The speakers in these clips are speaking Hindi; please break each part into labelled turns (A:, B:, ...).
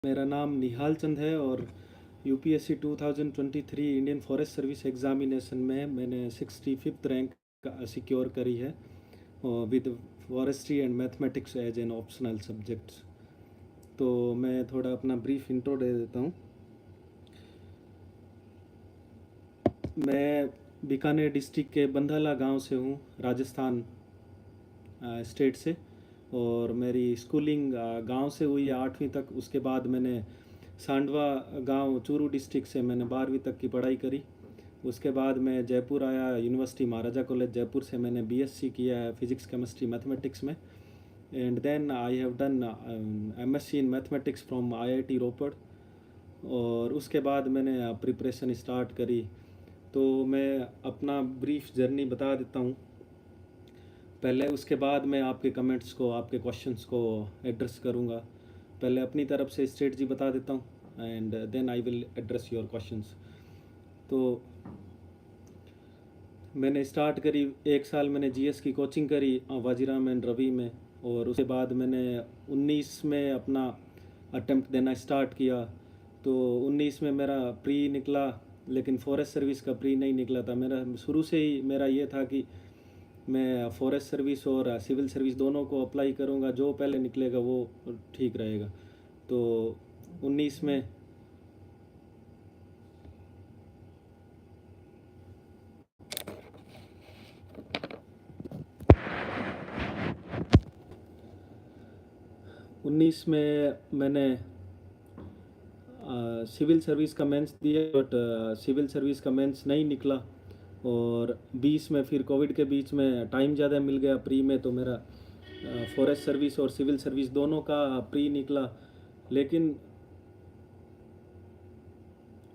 A: मेरा नाम निहाल चंद है और UPSC 2023 Indian forest service examination में मैंने 65th रैंक सिक्योर करी है with forestry and mathematics as an optional subjects. तो मैं थोड़ा अपना ब्रीफ इंट्रो दे देता हूँ। मैं बीकानेर डिस्ट्रिक्ट के बंधाला गांव से हूँ, राजस्थान स्टेट से। और मेरी स्कूलिंग गांव से हुई है 8वीं तक। उसके बाद मैंने सांडवा गांव चूरू डिस्ट्रिक्ट से मैंने 12वीं तक की पढ़ाई करी। उसके बाद मैं जयपुर आया, यूनिवर्सिटी महाराजा कॉलेज जयपुर से मैंने बीएससी किया है फिज़िक्स केमिस्ट्री मैथमेटिक्स में। And then I have done MSc in mathematics from IIT Ropar. और उसके बाद मैंने प्रिपरेशन स्टार्ट करी। तो मैं अपना ब्रीफ जर्नी बता देता हूँ पहले, उसके बाद मैं आपके कमेंट्स को, आपके क्वेश्चंस को एड्रेस करूँगा। पहले अपनी तरफ से स्ट्रेटजी बता देता हूँ and then I will address your questions. तो मैंने स्टार्ट करी, 1 साल मैंने जीएस की कोचिंग करी वाजीराम एंड रवि में। और उसके बाद मैंने 19 में अपना अटेम्प्ट देना स्टार्ट किया। तो 19 में मेरा प्री निकला, लेकिन फॉरेस्ट सर्विस का प्री नहीं निकला था। मेरा शुरू से ही मेरा ये था कि मैं फॉरेस्ट सर्विस और सिविल सर्विस दोनों को अप्लाई करूँगा, जो पहले निकलेगा वो ठीक रहेगा। तो 19 में 19 में मैंने सिविल सर्विस का मेंस दिया, बट सिविल सर्विस का मेंस नहीं निकला। और 20 में फिर कोविड के बीच में टाइम ज़्यादा मिल गया प्री में, तो मेरा फॉरेस्ट सर्विस और सिविल सर्विस दोनों का प्री निकला। लेकिन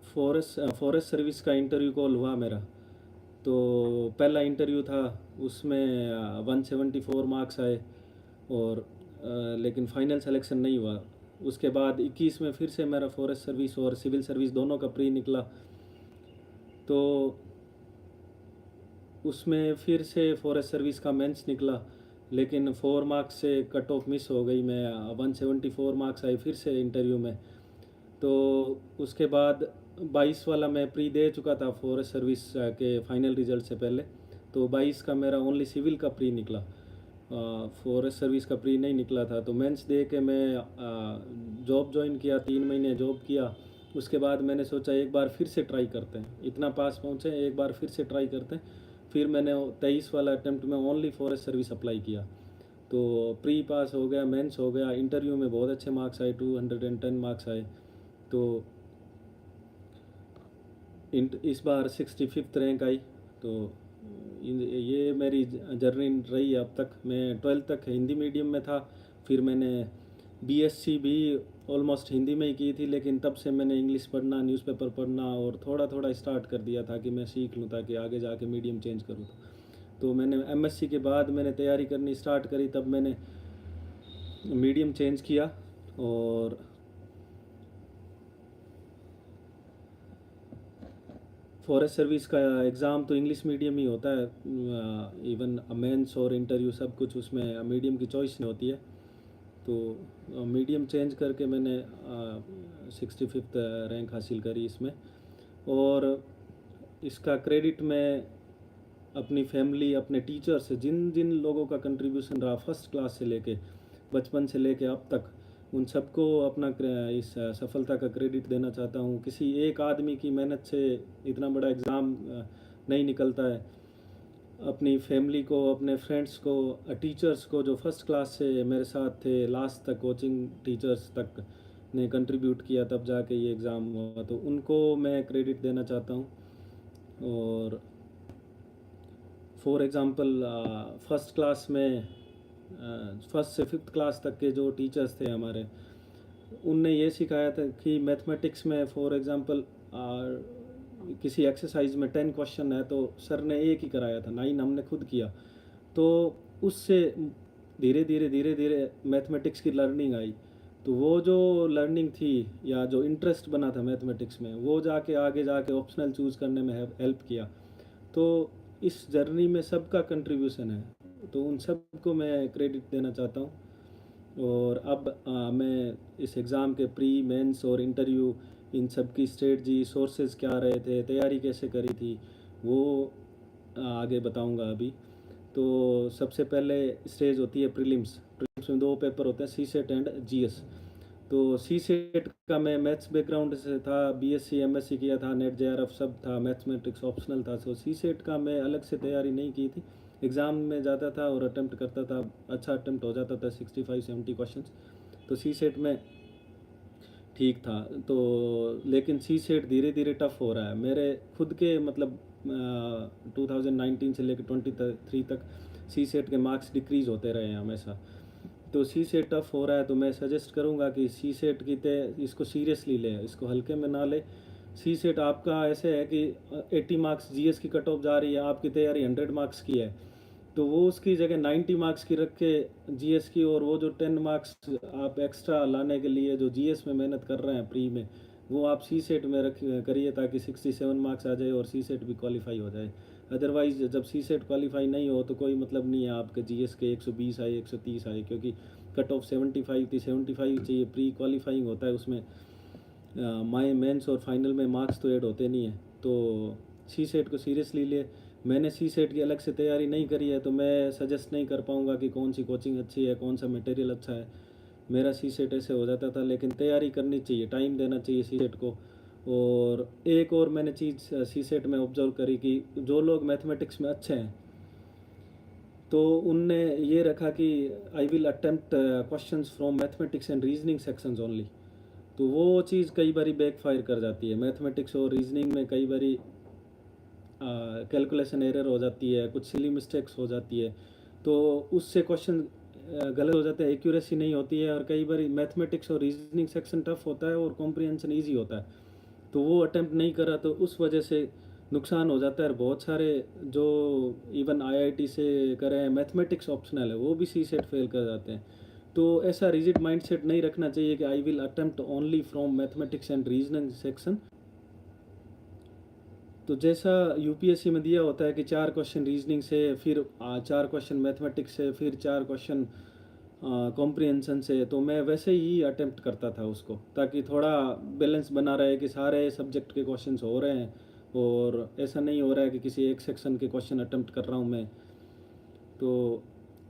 A: फॉरेस्ट सर्विस का इंटरव्यू कॉल हुआ मेरा। तो पहला इंटरव्यू था, उसमें 174 मार्क्स आए और लेकिन फाइनल सिलेक्शन नहीं हुआ। उसके बाद 21 में फिर से मेरा फॉरेस्ट सर्विस और सिविल सर्विस दोनों का प्री निकला। तो उसमें फिर से फॉरेस्ट सर्विस का मेंस निकला, लेकिन 4 मार्क्स से कट ऑफ मिस हो गई। मैं 174 मार्क्स आए फिर से इंटरव्यू में। तो उसके बाद 22 वाला मैं प्री दे चुका था फॉरेस्ट सर्विस के फाइनल रिजल्ट से पहले। तो 22 का मेरा ओनली सिविल का प्री निकला, फॉरेस्ट सर्विस का प्री नहीं निकला था। तो मेंस दे के मैं जॉब ज्वाइन किया, 3 महीने जॉब किया। उसके बाद मैंने सोचा एक बार फिर से ट्राई करते हैं, इतना पास पहुँचे एक बार फिर से ट्राई करते हैं। फिर मैंने 23 वाला अटैम्प्ट में ओनली फॉरेस्ट सर्विस अप्लाई किया। तो प्री पास हो गया, मेंस हो गया, इंटरव्यू में बहुत अच्छे मार्क्स आए, 210 मार्क्स आए। तो इस बार 65th रैंक आई। तो ये मेरी जर्नी रही अब तक। मैं 12th तक हिंदी मीडियम में था, फिर मैंने बीएससी भी ऑलमोस्ट हिंदी में ही की थी, लेकिन तब से मैंने इंग्लिश पढ़ना, न्यूज़पेपर पढ़ना और थोड़ा थोड़ा स्टार्ट कर दिया था कि मैं सीख लूँ ताकि आगे जाके मीडियम चेंज करूँ। तो मैंने एमएससी के बाद मैंने तैयारी करनी स्टार्ट करी, तब मैंने मीडियम चेंज किया। और फॉरेस्ट सर्विस का एग्ज़ाम तो इंग्लिश मीडियम ही होता है, इवन मेंस और इंटरव्यू सब कुछ उसमें मीडियम की चॉइस नहीं होती है। तो मीडियम चेंज करके मैंने 65th रैंक हासिल करी इसमें। और इसका क्रेडिट मैं अपनी फैमिली, अपने टीचर से, जिन जिन लोगों का कंट्रीब्यूशन रहा फर्स्ट क्लास से लेके, बचपन से लेके अब तक, उन सबको अपना इस सफलता का क्रेडिट देना चाहता हूँ। किसी एक आदमी की मेहनत से इतना बड़ा एग्ज़ाम नहीं निकलता है। अपनी फैमिली को, अपने फ्रेंड्स को, टीचर्स को जो फर्स्ट क्लास से मेरे साथ थे लास्ट तक, कोचिंग टीचर्स तक ने कंट्रीब्यूट किया तब जाके ये एग्ज़ाम हुआ, तो उनको मैं क्रेडिट देना चाहता हूँ। और फॉर एग्ज़ाम्पल फर्स्ट क्लास में, फर्स्ट से 5th क्लास तक के जो टीचर्स थे हमारे, उनने ये सिखाया था कि मैथमेटिक्स में फॉर एग्ज़ाम्पल किसी एक्सरसाइज में 10 क्वेश्चन है तो सर ने एक ही कराया था, 9 हमने खुद किया। तो उससे धीरे धीरे धीरे धीरे मैथमेटिक्स की लर्निंग आई। तो वो जो लर्निंग थी या जो इंटरेस्ट बना था मैथमेटिक्स में, वो जाके आगे जाके ऑप्शनल चूज़ करने में हेल्प किया। तो इस जर्नी में सबका कंट्रीब्यूशन है, तो उन सबको मैं क्रेडिट देना चाहता हूँ। और अब मैं इस एग्ज़ाम के प्री मेंस और इंटरव्यू इन सब की स्ट्रेटजी सोर्सेज क्या रहे थे, तैयारी कैसे करी थी, वो आगे बताऊंगा अभी। तो सबसे पहले स्टेज होती है प्रीलिम्स। प्रीलिम्स में दो पेपर होते हैं, सी सेट एंड जीएस। तो सी सेट का मैं मैथ्स बैकग्राउंड से था, बीएससी एमएससी किया था, नेट जेआरएफ सब था, मैथमेटिक्स ऑप्शनल था। तो सी सेट का मैं अलग से तैयारी नहीं की थी, एग्ज़ाम में जाता था और अटेम्प्ट करता था, अच्छा अटेम्प्ट हो जाता था, 65-70 क्वेश्चंस। तो सी सेट में ठीक था। तो लेकिन सी सेट धीरे धीरे टफ हो रहा है मेरे खुद के, मतलब 2019 से लेकर 23 तक सी सेट के मार्क्स डिक्रीज़ होते रहे हैं हमेशा। तो सी सेट टफ हो रहा है, तो मैं सजेस्ट करूंगा कि सी सेट की इसको सीरियसली ले, इसको हल्के में ना ले। सी सेट आपका ऐसे है कि 80 मार्क्स जीएस की कट ऑफ जा रही है, आपकी तैयारी 100 मार्क्स की है, तो वो उसकी जगह 90 मार्क्स की रख के जीएस की, और वो जो 10 मार्क्स आप एक्स्ट्रा लाने के लिए जो जीएस में मेहनत कर रहे हैं प्री में, वो आप सी सेट में रख करिए, ताकि 67 मार्क्स आ जाए और सी सेट भी क्वालिफाई हो जाए। अदरवाइज जब सी सेट क्वालिफाई नहीं हो तो कोई मतलब नहीं है आपके जीएस के 120 आए 130 आए, क्योंकि कट ऑफ 75 थी, 75 चाहिए, प्री क्वालिफाइंग होता है उसमें। माई मेंस और फाइनल में मार्क्स तो ऐड होते नहीं हैं। तो सी सेट को सीरियसली ले। मैंने सी सेट की अलग से तैयारी नहीं करी है, तो मैं सजेस्ट नहीं कर पाऊँगा कि कौन सी कोचिंग अच्छी है, कौन सा मटेरियल अच्छा है। मेरा सी सेट ऐसे हो जाता था, लेकिन तैयारी करनी चाहिए, टाइम देना चाहिए सी सेट को। और एक और मैंने चीज़ सी सेट में ऑब्जर्व करी कि जो लोग मैथमेटिक्स में अच्छे हैं, तो उनने ये रखा कि I will attempt questions from mathematics and reasoning sections only. तो वो चीज़ कई बारी बैकफायर कर जाती है। मैथमेटिक्स और रीजनिंग में कई बारी कैलकुलेशन एरर हो जाती है, कुछ सिली मिस्टेक्स हो जाती है, तो उससे क्वेश्चन गलत हो जाते हैं, एक्यूरेसी नहीं होती है। और कई बार मैथमेटिक्स और रीजनिंग सेक्शन टफ होता है और कॉम्प्रिहेंशन ईजी होता है, तो वो अटेम्प्ट नहीं करा, तो उस वजह से नुकसान हो जाता है। और बहुत सारे जो इवन आईआईटी से करे हैं, मैथमेटिक्स ऑप्शनल है, वो भी सी सेट फेल कर जाते हैं। तो ऐसा रिजिड माइंडसेट नहीं रखना चाहिए कि I will attempt only from mathematics and reasoning section. तो जैसा यूपीएससी में दिया होता है कि 4 क्वेश्चन रीजनिंग से, फिर 4 क्वेश्चन मैथमेटिक्स से, फिर 4 क्वेश्चन कॉम्प्रिहेंशन से, तो मैं वैसे ही अटेम्प्ट करता था उसको, ताकि थोड़ा बैलेंस बना रहे कि सारे सब्जेक्ट के क्वेश्चंस हो रहे हैं, और ऐसा नहीं हो रहा है कि किसी एक सेक्शन के क्वेश्चन अटेम्प्ट कर रहा हूँ मैं। तो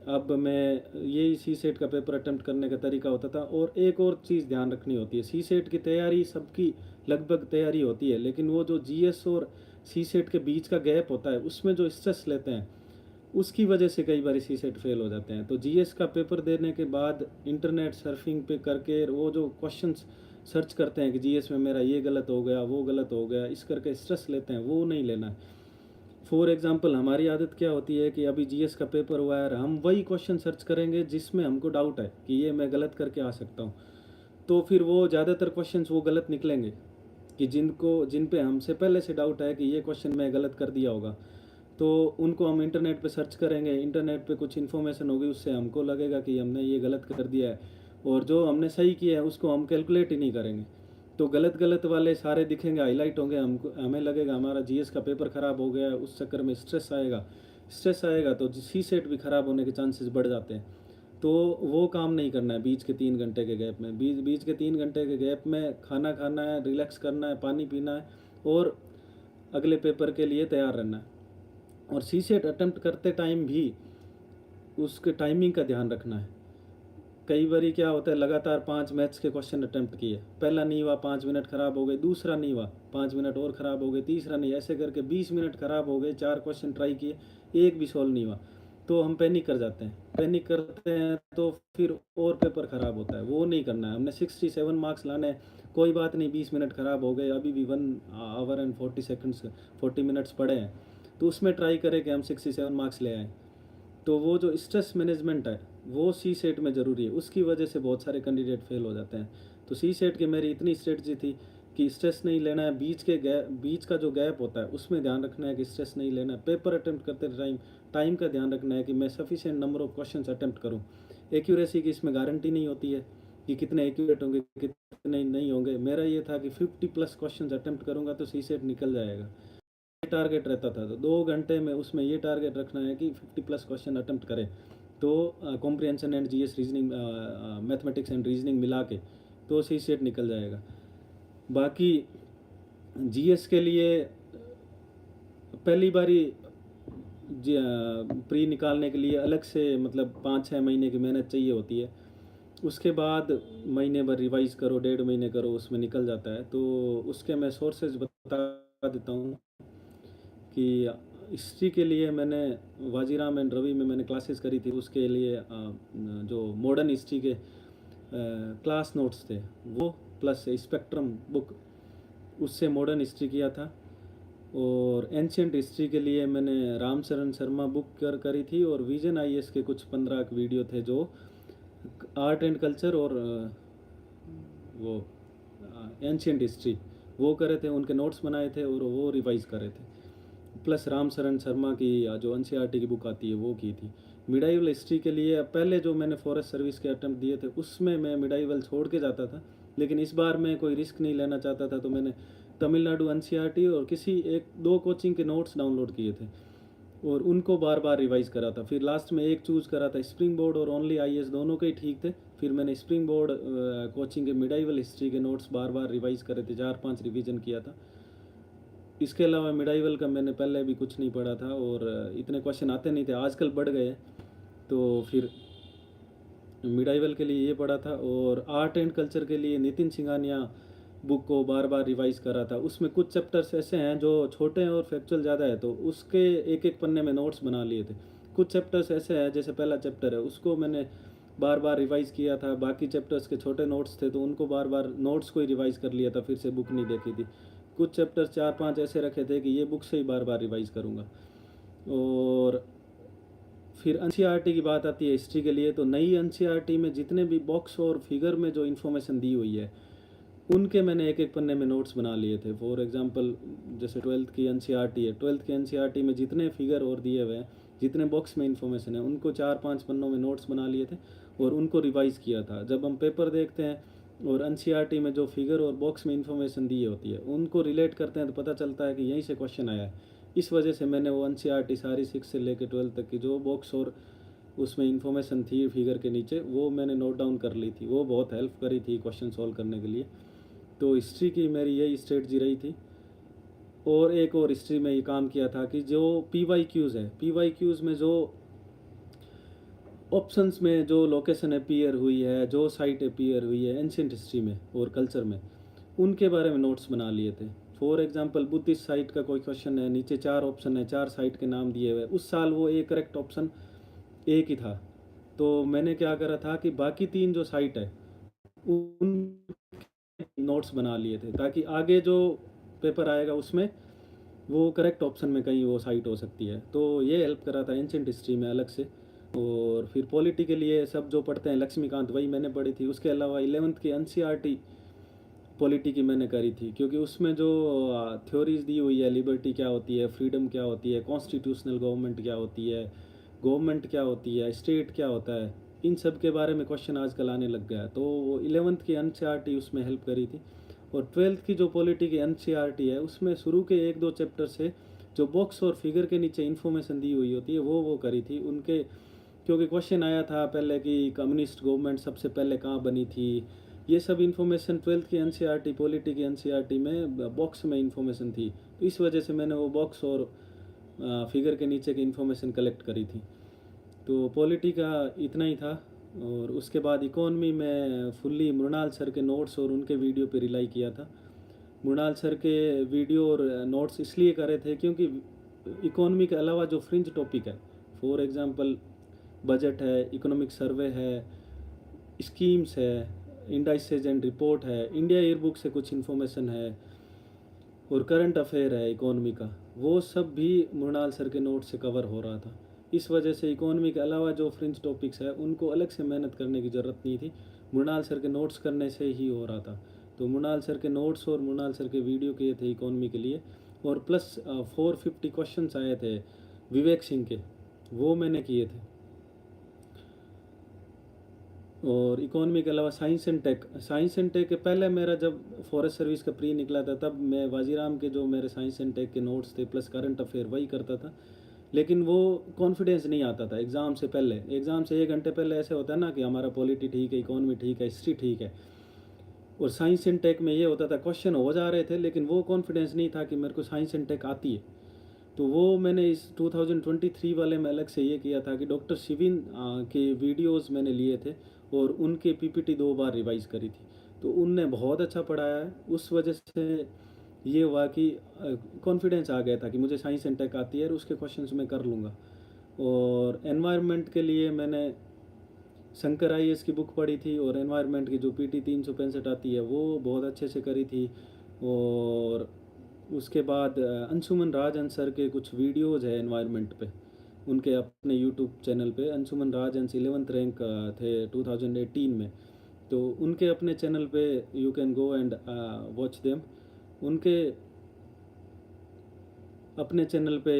A: अब मैं यही सी सेट का पेपर अटेम्प्ट करने का तरीका होता था। और एक और चीज़ ध्यान रखनी होती है, सी सेट की तैयारी सबकी लगभग तैयारी होती है, लेकिन वो जो जीएस और सी सेट के बीच का गैप होता है, उसमें जो स्ट्रेस लेते हैं, उसकी वजह से कई बार सी सेट फेल हो जाते हैं। तो जीएस का पेपर देने के बाद इंटरनेट सर्फिंग पे करके वो जो क्वेश्चंस सर्च करते हैं कि जीएस में मेरा ये गलत हो गया, वो गलत हो गया, इस करके स्ट्रेस लेते हैं, वो नहीं लेना है। फॉर एग्जांपल हमारी आदत क्या होती है कि अभी जीएस का पेपर हुआ है, हम वही क्वेश्चन सर्च करेंगे जिसमें हमको डाउट है कि ये मैं गलत करके आ सकता हूँ। तो फिर वो ज़्यादातर क्वेश्चंस वो गलत निकलेंगे, कि जिन पे हमसे पहले से डाउट है कि ये क्वेश्चन मैं गलत कर दिया होगा, तो उनको हम इंटरनेट पे सर्च करेंगे, इंटरनेट पे कुछ इन्फॉर्मेशन होगी, उससे हमको लगेगा कि हमने ये गलत कर दिया है, और जो हमने सही किया है उसको हम कैलकुलेट ही नहीं करेंगे। तो गलत गलत वाले सारे दिखेंगे, हाईलाइट होंगे, हमको हमें लगेगा हमारा जीएस का पेपर ख़राब हो गया है, उस चक्कर में स्ट्रेस आएगा तो सी सेट भी ख़राब होने के चांसेस बढ़ जाते हैं। तो वो काम नहीं करना है बीच के 3 घंटे के गैप में। बीच के 3 घंटे के गैप में खाना खाना है, रिलैक्स करना है, पानी पीना है, और अगले पेपर के लिए तैयार रहना है। और सी सेट अटेम्प्ट करते टाइम भी उसके टाइमिंग का ध्यान रखना है। कई बारी क्या होता है, लगातार 5 मैथ्स के क्वेश्चन अटेम्प्ट किए, पहला नहीं हुआ, 5 मिनट ख़राब हो गए, दूसरा नहीं हुआ, 5 मिनट और ख़राब हो गए, तीसरा नहीं, ऐसे करके 20 मिनट ख़राब हो गए, 4 क्वेश्चन ट्राई किए, एक भी सॉल्व नहीं हुआ। तो हम पैनिक कर जाते हैं, पैनिक करते हैं तो फिर और पेपर ख़राब होता है। वो नहीं करना है, हमने 67 मार्क्स लाने हैं। कोई बात नहीं, 20 मिनट ख़राब हो गए, अभी भी 1 आवर एंड 40 सेकेंड्स 40 मिनट्स पड़े हैं, तो उसमें ट्राई करें कि हम 67 मार्क्स ले आएँ। तो वो जो स्ट्रेस मैनेजमेंट है, वो सी सेट में ज़रूरी है, उसकी वजह से बहुत सारे कैंडिडेट फेल हो जाते हैं। तो सी सेट की मेरी इतनी स्ट्रेटजी थी कि स्ट्रेस नहीं लेना है, बीच का जो गैप होता है उसमें ध्यान रखना है कि स्ट्रेस नहीं लेना है। पेपर अटेम्प्ट करते टाइम का ध्यान रखना है कि मैं sufficient number of questions attempt करूं। एक्यूरेसी की इसमें गारंटी नहीं होती है कि कितने एक्यूरेट होंगे, कितने नहीं होंगे। मेरा ये था कि 50+ क्वेश्चंस अटेम्प्ट करूंगा तो सी सेट निकल जाएगा, टारगेट रहता था। तो 2 घंटे में उसमें ये टारगेट रखना है कि 50+ क्वेश्चन अटेम्प्ट करें, तो comprehension and GS reasoning, mathematics and reasoning मिला के तो सी सेट निकल जाएगा। बाकी जीएस के लिए पहली बारी प्री निकालने के लिए अलग से मतलब 5-6 महीने की मेहनत चाहिए होती है। उसके बाद महीने भर रिवाइज करो, 1.5 महीने करो, उसमें निकल जाता है। तो उसके मैं सोर्सेज बता देता हूँ कि हिस्ट्री के लिए मैंने वाजीराम एंड रवि में मैंने क्लासेस करी थी। उसके लिए जो मॉडर्न हिस्ट्री के क्लास नोट्स थे वो, प्लस स्पेक्ट्रम बुक, उससे मॉडर्न हिस्ट्री किया था। और एंशियंट हिस्ट्री के लिए मैंने रामचरण शर्मा बुक करी थी, और विजन आईएएस के कुछ 15 वीडियो थे जो आर्ट एंड कल्चर और वो एंशियंट हिस्ट्री वो करे थे, उनके नोट्स बनाए थे और वो रिवाइज करे थे। प्लस रामचरण शर्मा की जो एनसीईआरटी की बुक आती है वो की थी। मिडाइवल हिस्ट्री के लिए पहले जो मैंने फॉरेस्ट सर्विस के अटैम्प्ट दिए थे उसमें मैं मिडाइवल छोड़ के जाता था, लेकिन इस बार मैं कोई रिस्क नहीं लेना चाहता था, तो मैंने तमिलनाडु एनसीईआरटी और किसी 1-2 कोचिंग के नोट्स डाउनलोड किए थे और उनको बार बार रिवाइज करा था। फिर लास्ट में एक चूज़ करा था, स्प्रिंग बोर्ड और ओनली आईएएस दोनों के ही ठीक थे। फिर मैंने स्प्रिंग बोर्ड कोचिंग के मिडाइवल हिस्ट्री के नोट्स बार बार रिवाइज करे थे, 4-5 रिवीजन किया था। इसके अलावा मिडाइवल का मैंने पहले भी कुछ नहीं पढ़ा था और इतने क्वेश्चन आते नहीं थे, आजकल बढ़ गए। तो फिर मिडाइवल के लिए ये पढ़ा था। और आर्ट एंड कल्चर के लिए नितिन सिंघानिया बुक को बार बार रिवाइज करा था। उसमें कुछ चैप्टर्स ऐसे हैं जो छोटे हैं और फैक्चुअल ज़्यादा है, तो उसके एक एक पन्ने में नोट्स बना लिए थे। कुछ चैप्टर्स ऐसे हैं, जैसे पहला चैप्टर है उसको मैंने बार बार रिवाइज किया था, बाकी चैप्टर्स के छोटे नोट्स थे तो उनको बार बार नोट्स को ही रिवाइज कर लिया था, फिर से बुक नहीं देखी थी। कुछ चैप्टर्स 4-5 ऐसे रखे थे कि ये बुक से ही बार बार रिवाइज करूँगा। और फिर एनसीईआरटी की बात आती है हिस्ट्री के लिए, तो नई एनसीईआरटी में जितने भी बॉक्स और फिगर में जो इन्फॉर्मेशन दी हुई है उनके मैंने एक एक पन्ने में नोट्स बना लिए थे। फॉर एग्जांपल जैसे 12th की एनसीईआरटी है, 12th की एनसीईआरटी में जितने फिगर और दिए हुए हैं, जितने बॉक्स में इन्फॉर्मेशन है, उनको 4-5 पन्नों में नोट्स बना लिए थे और उनको रिवाइज़ किया था। जब हम पेपर देखते हैं और एनसीईआरटी में जो फिगर और बॉक्स में इन्फॉर्मेशन दी होती है उनको रिलेट करते हैं तो पता चलता है कि यहीं से क्वेश्चन आया है। इस वजह से मैंने वो एनसीईआरटी सारी 6 से लेकर 12 तक की जो बॉक्स और उसमें इन्फॉर्मेशन थी फिगर के नीचे, वो मैंने नोट डाउन कर ली थी। वो बहुत हेल्प करी थी क्वेश्चन सॉल्व करने के लिए। तो हिस्ट्री की मेरी यही स्ट्रेटजी रही थी। और एक और हिस्ट्री में ये काम किया था कि जो पीवाईक्यूज़ है, पीवाईक्यूज़ में जो ऑप्शंस में जो लोकेशन अपीयर हुई है, जो साइट अपीयर हुई है एंशियंट हिस्ट्री में और कल्चर में, उनके बारे में नोट्स बना लिए थे। फॉर एग्जांपल बुद्धिस्ट साइट का कोई क्वेश्चन है, नीचे 4 ऑप्शन है, 4 साइट के नाम दिए हुए, उस साल वो एक करेक्ट ऑप्शन एक ही था। तो मैंने क्या करा था कि बाकी 3 जो साइट है उन नोट्स बना लिए थे, ताकि आगे जो पेपर आएगा उसमें वो करेक्ट ऑप्शन में कहीं वो साइट हो सकती है। तो ये हेल्प करा था एंशियंट हिस्ट्री में अलग से। और फिर पॉलिटी के लिए सब जो पढ़ते हैं लक्ष्मीकांत, वही मैंने पढ़ी थी। उसके अलावा 11th की एनसीईआरटी पॉलिटी की मैंने करी थी, क्योंकि उसमें जो थ्योरीज दी हुई है, लिबर्टी क्या होती है, फ्रीडम क्या होती है, कॉन्स्टिट्यूशनल गवर्नमेंट क्या होती है, गवर्नमेंट क्या होती है, स्टेट क्या होता है, इन सब के बारे में क्वेश्चन आजकल आने लग गया है। तो 11th की एनसीईआरटी उसमें हेल्प करी थी। और 12th की जो पॉलिटी की एनसीईआरटी है उसमें शुरू के 1-2 चैप्टर से जो बॉक्स और फिगर के नीचे इन्फॉर्मेशन दी हुई होती है वो करी थी उनके। क्योंकि क्वेश्चन आया था पहले कि कम्युनिस्ट गवर्नमेंट सबसे पहले कहाँ बनी थी, ये सब इन्फॉर्मेशन 12th की एनसीईआरटी पॉलिटी की एनसीईआरटी में बॉक्स में इन्फॉर्मेशन थी। तो इस वजह से मैंने वो बॉक्स और फिगर के नीचे की इन्फॉर्मेशन कलेक्ट करी थी। तो पॉलिटी का इतना ही था। और उसके बाद इकोनॉमी में फुल्ली मृणाल सर के नोट्स और उनके वीडियो पे रिलाई किया था। मृणाल सर के वीडियो और नोट्स इसलिए करे थे क्योंकि इकोनॉमी के अलावा जो फ्रिंज टॉपिक है, फॉर एग्जांपल बजट है, इकोनॉमिक सर्वे है, स्कीम्स है, इंडाइसेज एंड रिपोर्ट है, इंडिया ईयरबुक से कुछ इन्फॉर्मेशन है, और करंट अफेयर है इकोनॉमी का, वो सब भी मृणाल सर के नोट से कवर हो रहा था। इस वजह से इकोनॉमी के अलावा जो फ्रिंज टॉपिक्स है उनको अलग से मेहनत करने की ज़रूरत नहीं थी, मृणाल सर के नोट्स करने से ही हो रहा था। तो मृणाल सर के नोट्स और मृणाल सर के वीडियो किए थे इकोनॉमी के लिए। और प्लस 450 क्वेश्चंस आए थे विवेक सिंह के, वो मैंने किए थे। और इकोनॉमी के अलावा साइंस एंड टेक के पहले मेरा जब फॉरेस्ट सर्विस का प्री निकला था तब मैं वाजीराम के जो मेरे साइंस एंड टेक के नोट्स थे प्लस करंट अफेयर वही करता था। लेकिन वो कॉन्फिडेंस नहीं आता था एग्ज़ाम से पहले। एग्ज़ाम से 1 घंटे पहले ऐसे होता है ना कि हमारा पॉलिटी ठीक है, इकोनॉमी ठीक है, हिस्ट्री ठीक है। और साइंस एंड टेक में ये होता था क्वेश्चन हो जा रहे थे लेकिन वो कॉन्फिडेंस नहीं था कि मेरे को साइंस एंड टेक आती है। तो वो मैंने इस 2023 वाले में अलग से ये किया था कि डॉक्टर शिविन के वीडियोस मैंने लिए थे और उनके पीपीटी 2 बार रिवाइज़ करी थी। तो उनने बहुत अच्छा पढ़ाया है। उस वजह से ये हुआ कि कॉन्फिडेंस आ गया था कि मुझे साइंस एंड टेक आती है और उसके क्वेश्चंस मैं कर लूँगा। और एनवायरनमेंट के लिए मैंने शंकर आईएएस की बुक पढ़ी थी और एनवायरनमेंट की जो पीटी 365 आती है वो बहुत अच्छे से करी थी। और उसके बाद अंशुमन राजहंस सर के कुछ वीडियोज़ है एनवायरनमेंट पे, उनके अपने यूट्यूब चैनल पे। अंशुमन राजहंस 11th रैंक थे 2018 में। तो उनके अपने चैनल पे you can go and watch them. उनके अपने चैनल पे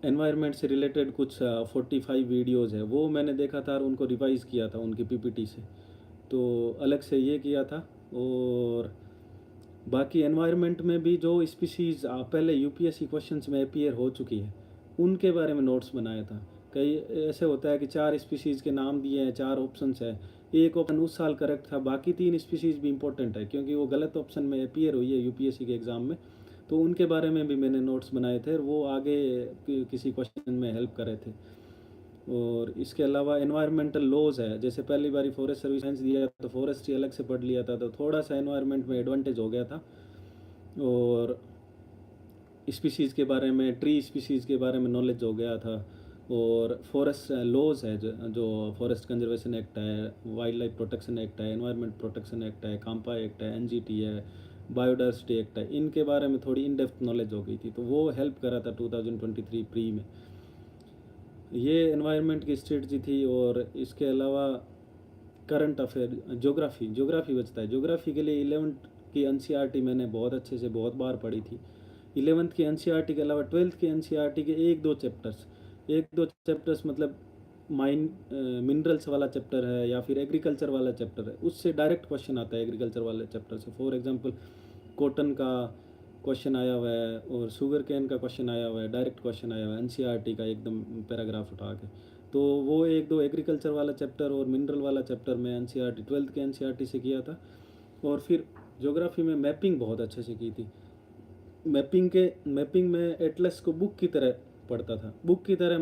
A: एनवायरनमेंट से रिलेटेड कुछ 45 वीडियोज़ है, वो मैंने देखा था और उनको रिवाइज़ किया था उनकी पीपीटी से। तो अलग से ये किया था। और बाकी एनवायरनमेंट में भी जो स्पीशीज़ पहले यूपीएससी क्वेश्चंस में अपीयर हो चुकी है उनके बारे में नोट्स बनाया था। कई ऐसे होता है कि 4 स्पीशीज़ के नाम दिए हैं, 4 ऑप्शंस है, एक ऑप्शन उस साल करेक्ट था, बाकी 3 स्पीशीज़ भी इंपॉर्टेंट है क्योंकि वो गलत ऑप्शन में अपीयर हुई है यूपीएससी के एग्ज़ाम में। तो उनके बारे में भी मैंने नोट्स बनाए थे और वो आगे किसी क्वेश्चन में हेल्प कर रहे थे। और इसके अलावा एनवायरमेंटल लॉज है, जैसे पहली बारी फॉरेस्ट सर्विस साइंस दिया तो फॉरेस्ट्री अलग से पढ़ लिया था, तो थोड़ा सा एनवायरनमेंट में एडवांटेज हो गया था। और स्पीशीज़ के बारे में, ट्री स्पीशीज़ के बारे में नॉलेज हो गया था। और फॉरेस्ट लॉज है जो फॉरेस्ट कंजर्वेशन एक्ट है, वाइल्ड लाइफ प्रोटेक्शन एक्ट है, एनवायरनमेंट प्रोटेक्शन एक्ट है, काम्पा एक्ट है, एनजीटी है, बायोडाइवर्सिटी एक्ट है, इनके बारे में थोड़ी इन डेप्थ नॉलेज हो गई थी, तो वो हेल्प करा था 2023 प्री में। ये एनवायरनमेंट की स्ट्रेटजी थी। और इसके अलावा करंट अफेयर, ज्योग्राफी बचता है। ज्योग्राफी के लिए 11th की एनसीईआरटी मैंने बहुत अच्छे से बहुत बार पढ़ी थी। 11th की एनसीईआरटी के अलावा 12th की एनसीईआरटी के एक दो चैप्टर्स मतलब माइन मिनरल्स वाला चैप्टर है या फिर एग्रीकल्चर वाला चैप्टर है, उससे डायरेक्ट क्वेश्चन आता है एग्रीकल्चर वाले चैप्टर से। फॉर एग्जांपल कॉटन का क्वेश्चन आया हुआ है और शुगर कैन का क्वेश्चन आया हुआ है, डायरेक्ट क्वेश्चन आया हुआ है एनसीईआरटी का एकदम पैराग्राफ उठा के। तो वो एक दो एग्रीकल्चर वाला चैप्टर और मिनरल वाला चैप्टर में एनसीईआरटी 12th के एनसीईआरटी से किया था। और फिर ज्योग्राफी में मैपिंग बहुत अच्छे से की थी। मैपिंग में एटलस को बुक की तरह पढ़ता था। बुक की तरह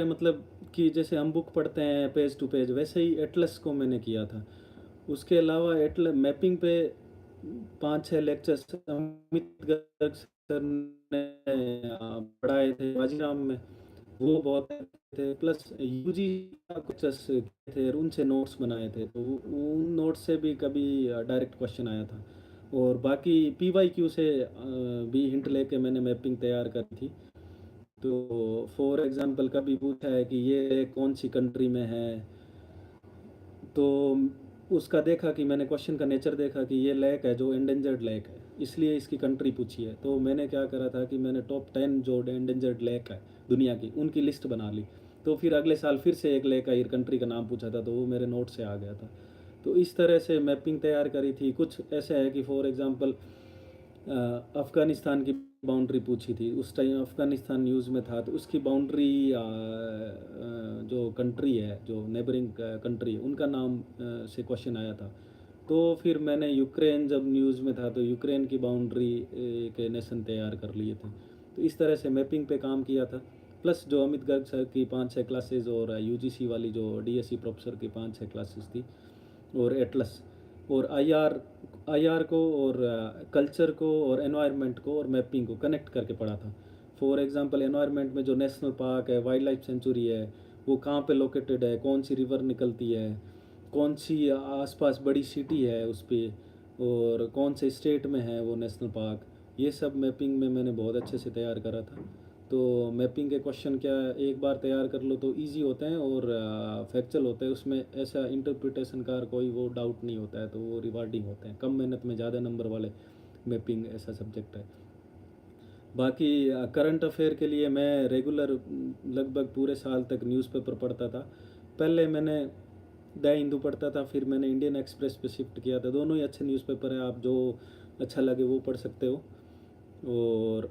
A: मतलब कि जैसे हम बुक पढ़ते हैं पेज टू पेज, वैसे ही एटलस को मैंने किया था। उसके अलावा एटल मैपिंग पे 5-6 लेक्चर्स अमित गर्ग सर ने पढ़ाए थे बाजीराम में, वो बहुत थे। प्लस यूजी का कुछ थे और उनसे नोट्स बनाए थे, तो उन नोट्स से भी कभी डायरेक्ट क्वेश्चन आया था। और बाकी पीवाईक्यू से भी हिंट लेके मैंने मैपिंग तैयार करी थी। तो फॉर एग्जांपल कभी पूछा है कि ये कौन सी कंट्री में है, तो उसका देखा कि मैंने क्वेश्चन का नेचर देखा कि ये लेक है जो एंडेंजर्ड लेक है, इसलिए इसकी कंट्री पूछी है। तो मैंने क्या करा था कि मैंने टॉप 10 जो एंडेंजर्ड लेक है दुनिया की उनकी लिस्ट बना ली। तो फिर अगले साल फिर से एक लेक का कंट्री का नाम पूछा था, तो वो मेरे नोट से आ गया था। तो इस तरह से मैपिंग तैयार करी थी। कुछ ऐसे है कि फॉर एग्ज़ाम्पल अफ़गानिस्तान की बाउंड्री पूछी थी, उस टाइम अफ़गानिस्तान न्यूज़ में था, तो उसकी बाउंड्री जो कंट्री है, जो नेबरिंग कंट्री है, उनका नाम से क्वेश्चन आया था। तो फिर मैंने यूक्रेन जब न्यूज़ में था तो यूक्रेन की बाउंड्री के नेशन तैयार कर लिए थे। तो इस तरह से मैपिंग पे काम किया था। प्लस जो अमित गर्ग सर की 5-6 क्लासेज और यूजीसी वाली जो डीएससी प्रोफेसर की 5-6 क्लासेस थी, और एटलस और आईआर को और कल्चर को और एनवायरनमेंट को और मैपिंग को कनेक्ट करके पढ़ा था। फॉर एग्जांपल एनवायरनमेंट में जो नेशनल पार्क है, वाइल्ड लाइफ सेंचुरी है, वो कहाँ पे लोकेटेड है, कौन सी रिवर निकलती है, कौन सी आसपास बड़ी सिटी है उस पर, और कौन से स्टेट में है वो नेशनल पार्क, ये सब मैपिंग में मैंने बहुत अच्छे से तैयार करा था। तो मैपिंग के क्वेश्चन क्या एक बार तैयार कर लो तो इजी होते हैं और फैक्चुअल होते हैं, उसमें ऐसा इंटरप्रिटेशन का कोई वो डाउट नहीं होता है, तो वो रिवार्डिंग होते हैं। कम मेहनत में ज़्यादा नंबर वाले मैपिंग ऐसा सब्जेक्ट है। बाकी करंट अफेयर के लिए मैं रेगुलर लगभग पूरे साल तक न्यूज़पेपर पढ़ता था। पहले मैंने द हिंदू पढ़ता था, फिर मैंने इंडियन एक्सप्रेस पे शिफ्ट किया था। दोनों ही अच्छे न्यूज़पेपर है, आप जो अच्छा लगे वो पढ़ सकते हो। और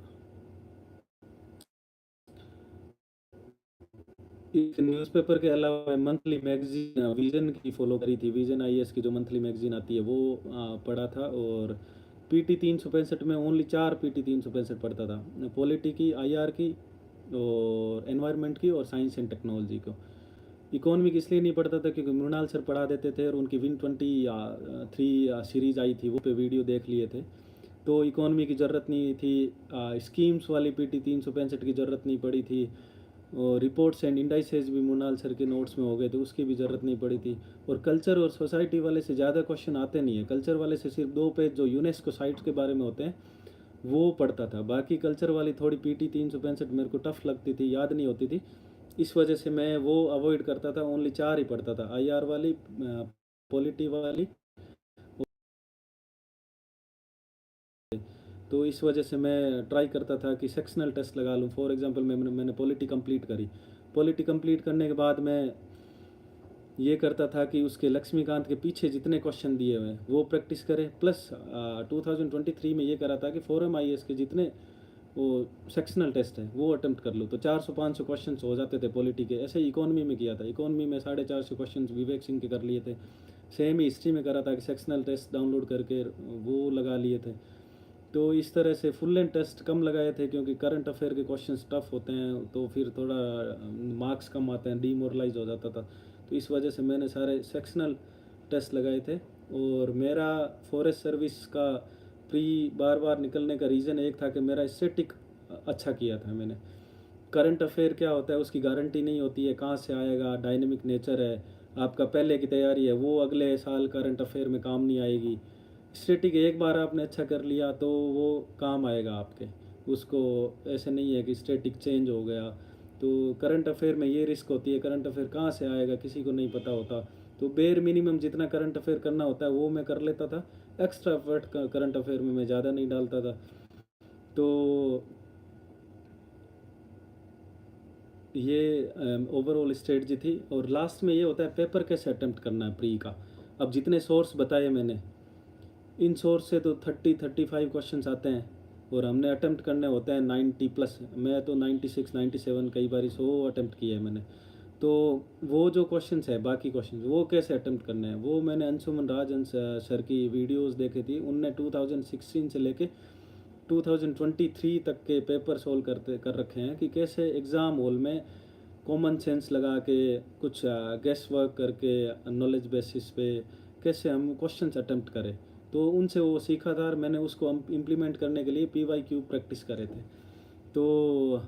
A: इस न्यूज़पेपर के अलावा मैं मंथली मैगजीन विजन की फॉलो करी थी। विजन आईएएस की जो मंथली मैगजीन आती है वो पढ़ा था। और पीटी 365 में ओनली 4 पीटी 365 पढ़ता था, पॉलिटी की, आईआर की, और एनवायरनमेंट की, और साइंस एंड टेक्नोलॉजी को। इकोनॉमिक इसलिए नहीं पढ़ता था क्योंकि मृणाल सर पढ़ा देते थे, और उनकी Win23 सीरीज आई थी, वो पे वीडियो देख लिए थे, तो इकोनॉमी की ज़रूरत नहीं थी। स्कीम्स वाली पीटी 365 की ज़रूरत नहीं पड़ी थी। और रिपोर्ट्स एंड इंडाइसेज भी मृणाल सर के नोट्स में हो गए थे, उसकी भी ज़रूरत नहीं पड़ी थी। और कल्चर और सोसाइटी वाले से ज़्यादा क्वेश्चन आते नहीं है। कल्चर वाले से सिर्फ 2 पेज जो यूनेस्को साइट्स के बारे में होते हैं वो पढ़ता था। बाकी कल्चर वाली थोड़ी पीटी 365 मेरे को टफ लगती थी, याद नहीं होती थी। इस वजह से मैं वो अवॉइड करता था, ओनली 4 ही पढ़ता था, आईआर वाली, पॉलिटी वाली। तो इस वजह से मैं ट्राई करता था कि सेक्शनल टेस्ट लगा लूँ। फॉर एग्जांपल मैंने पॉलिटी कंप्लीट करी। पॉलिटी कंप्लीट करने के बाद मैं ये करता था कि उसके लक्ष्मीकांत के पीछे जितने क्वेश्चन दिए हुए हैं वो प्रैक्टिस करें, प्लस 2023 में ये करा था कि फोरम आईएएस के जितने वो सेक्शनल टेस्ट है वो अटेम्प्ट कर लो। तो 400-500 क्वेश्चन हो जाते थे पॉलिटी के। ऐसे ही इकोनॉमी में किया था, इकोनॉमी में 450 क्वेश्चन विवेक सिंह के कर लिए थे। सेम ही हिस्ट्री में करा था कि सेक्शनल टेस्ट डाउनलोड करके वो लगा लिए थे। तो इस तरह से फुल लेंथ टेस्ट कम लगाए थे क्योंकि करंट अफेयर के क्वेश्चंस टफ होते हैं, तो फिर थोड़ा मार्क्स कम आते हैं, डीमोरलाइज हो जाता था। तो इस वजह से मैंने सारे सेक्शनल टेस्ट लगाए थे। और मेरा फॉरेस्ट सर्विस का प्री बार बार निकलने का रीज़न एक था कि मेरा स्टैटिक अच्छा किया था मैंने। करंट अफेयर क्या होता है उसकी गारंटी नहीं होती है, कहाँ से आएगा, डायनेमिक नेचर है, आपका पहले की तैयारी है वो अगले साल करंट अफेयर में काम नहीं आएगी। स्टैटिक एक बार आपने अच्छा कर लिया तो वो काम आएगा आपके, उसको ऐसे नहीं है कि स्टैटिक चेंज हो गया। तो करंट अफेयर में ये रिस्क होती है, करंट अफेयर कहाँ से आएगा किसी को नहीं पता होता। तो बेयर मिनिमम जितना करंट अफेयर करना होता है वो मैं कर लेता था, एक्स्ट्रा एफर्ट करंट अफेयर में मैं ज़्यादा नहीं डालता था। तो ये ओवरऑल स्ट्रेटजी थी। और लास्ट में ये होता है पेपर कैसे अटेम्प्ट करना है प्री का। अब जितने सोर्स बताए मैंने, इन सोर्स से तो 30-35 क्वेश्चंस आते हैं, और हमने अटेम्प्ट करने होते हैं 90 प्लस। मैं तो 96-97 कई बार 100 अटेम्प्ट किए हैं मैंने। तो वो जो क्वेश्चंस है, बाकी क्वेश्चंस वो कैसे अटेम्प्ट करने हैं, वो मैंने अंशुमन राजन सर की वीडियोस देखी थी। उनने 2016 से लेके 2023 तक के पेपर सोल्व कर रखे हैं कि कैसे एग्ज़ाम हॉल में कॉमन सेंस लगा के, कुछ गेस वर्क करके, नॉलेज बेसिस पे कैसे हम क्वेश्चंस अटेम्प्ट करें। तो उनसे वो सीखा था, और मैंने उसको इम्प्लीमेंट करने के लिए PYQ प्रैक्टिस करे थे। तो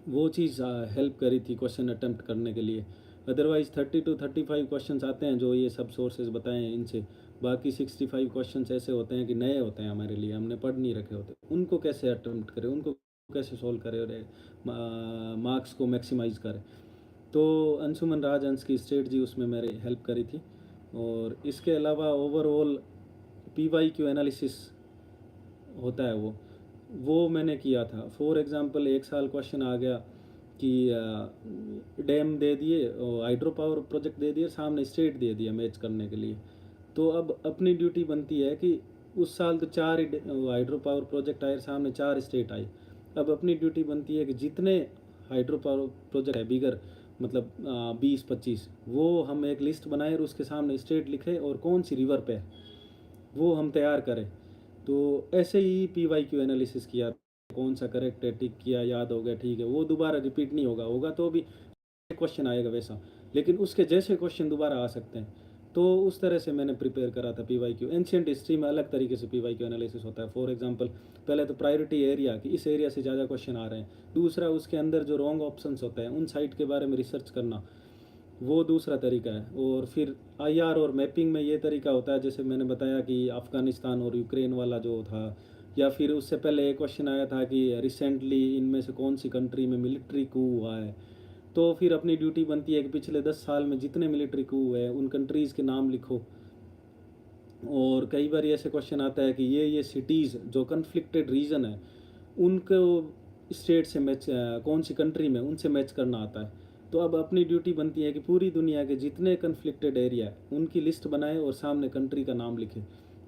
A: वो चीज़ हेल्प करी थी क्वेश्चन अटेम्प्ट करने के लिए। अदरवाइज़ 30-35 क्वेश्चंस आते हैं जो ये सब सोर्सेज बताए हैं इनसे। बाकी 65 क्वेश्चंस ऐसे होते हैं कि नए होते हैं हमारे लिए, हमने पढ़ नहीं रखे होते। उनको कैसे अटेम्प्ट करें, उनको कैसे सोल्व करें और मार्क्स को मैक्सिमाइज़ करें। तो अंशुमन राजहंस की स्ट्रेटजी उसमें मेरी हेल्प करी थी। और इसके अलावा ओवरऑल PYQ एनालिसिस होता है वो मैंने किया था। फॉर एग्जांपल एक साल क्वेश्चन आ गया कि डैम दे दिए, हाइड्रो पावर प्रोजेक्ट दे दिए, सामने स्टेट दे दिया मैच करने के लिए। तो अब अपनी ड्यूटी बनती है कि उस साल तो 4 ही हाइड्रो पावर प्रोजेक्ट आए, सामने 4 स्टेट आई। अब अपनी ड्यूटी बनती है कि जितने हाइड्रो पावर प्रोजेक्ट है बिगर, मतलब 20-25, वो हम एक लिस्ट बनाए और उसके सामने स्टेट लिखे और कौन सी रिवर पे है वो हम तैयार करें। तो ऐसे ही PYQ एनालिसिस किया, कौन सा करेक्ट है, टिक किया, याद हो गया, ठीक है, वो दोबारा रिपीट नहीं होगा, होगा तो भी क्वेश्चन आएगा वैसा, लेकिन उसके जैसे क्वेश्चन दोबारा आ सकते हैं। तो उस तरह से मैंने प्रिपेयर करा था PYQ। एंशियंट हिस्ट्री में अलग तरीके से PYQ एनालिसिस होता है। फॉर एग्जांपल पहले तो प्रायोरिटी एरिया कि इस एरिया से ज़्यादा क्वेश्चन आ रहे हैं, दूसरा उसके अंदर जो रॉन्ग ऑप्शंस होते हैं उन साइट के बारे में रिसर्च करना, वो दूसरा तरीका है। और फिर IR और मैपिंग में ये तरीका होता है, जैसे मैंने बताया कि अफ़गानिस्तान और यूक्रेन वाला जो था, या फिर उससे पहले एक क्वेश्चन आया था कि रिसेंटली इनमें से कौन सी कंट्री में मिलिट्री कू हुआ है। तो फिर अपनी ड्यूटी बनती है कि पिछले 10 साल में जितने मिलिट्री कू हुए हैं उन कंट्रीज़ के नाम लिखो। और कई बार ऐसे क्वेश्चन आता है कि ये सिटीज़ जो कन्फ्लिक्टेड रीजन है उनको स्टेट से मैच, कौन सी कंट्री में उनसे मैच करना आता है। तो अब अपनी ड्यूटी बनती है कि पूरी दुनिया के जितने कन्फ्लिक्टेड एरिया है उनकी लिस्ट बनाए और सामने कंट्री का नाम लिखे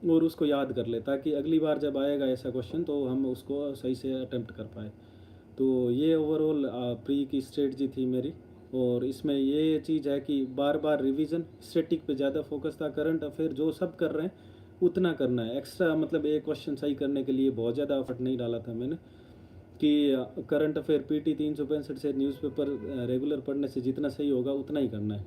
A: और उसको याद कर ले, ताकि अगली बार जब आएगा ऐसा क्वेश्चन तो हम उसको सही से अटेम्प्ट कर पाए। तो ये ओवरऑल प्री की स्ट्रेटजी थी मेरी। और इसमें ये चीज़ है कि बार बार रिवीजन, स्टैटिक पे ज़्यादा फोकस था, करंट अफेयर जो सब कर रहे हैं उतना करना है, एक्स्ट्रा मतलब एक क्वेश्चन सही करने के लिए बहुत ज़्यादा एफर्ट नहीं डाला था मैंने कि करंट अफेयर पीटी 365 से न्यूज़पेपर रेगुलर पढ़ने से जितना सही होगा उतना ही करना है।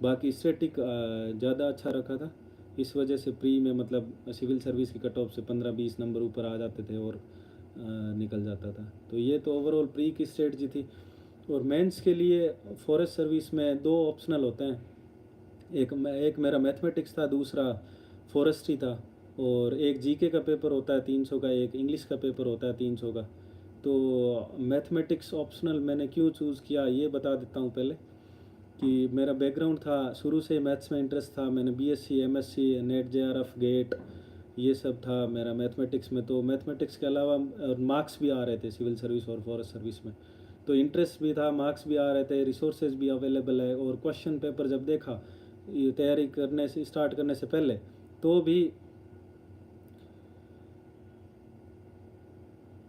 A: बाकी स्टैटिक ज़्यादा अच्छा रखा था, इस वजह से प्री में मतलब सिविल सर्विस की कट ऑफ से 15-20 नंबर ऊपर आ जाते थे और निकल जाता था। तो ये तो ओवरऑल प्री की स्ट्रेटजी थी। और मेंस के लिए फॉरेस्ट सर्विस में दो ऑप्शनल होते हैं, एक मेरा मैथमेटिक्स था, दूसरा फॉरेस्ट्री था। और एक जीके का पेपर होता है 300 का, एक इंग्लिश का पेपर होता है 300 का। तो मैथमेटिक्स ऑप्शनल मैंने क्यों चूज़ किया ये बता देता हूँ पहले, कि मेरा बैकग्राउंड था, शुरू से मैथ्स में इंटरेस्ट था, मैंने BSc MSc NET JRF GATE ये सब था मेरा मैथमेटिक्स में। तो मैथमेटिक्स के अलावा मार्क्स भी आ रहे थे सिविल सर्विस और फॉरेस्ट सर्विस में, तो इंटरेस्ट भी था, मार्क्स भी आ रहे थे, रिसोर्सेज भी अवेलेबल है। और क्वेश्चन पेपर जब देखा ये तैयारी करने से स्टार्ट करने से पहले, तो भी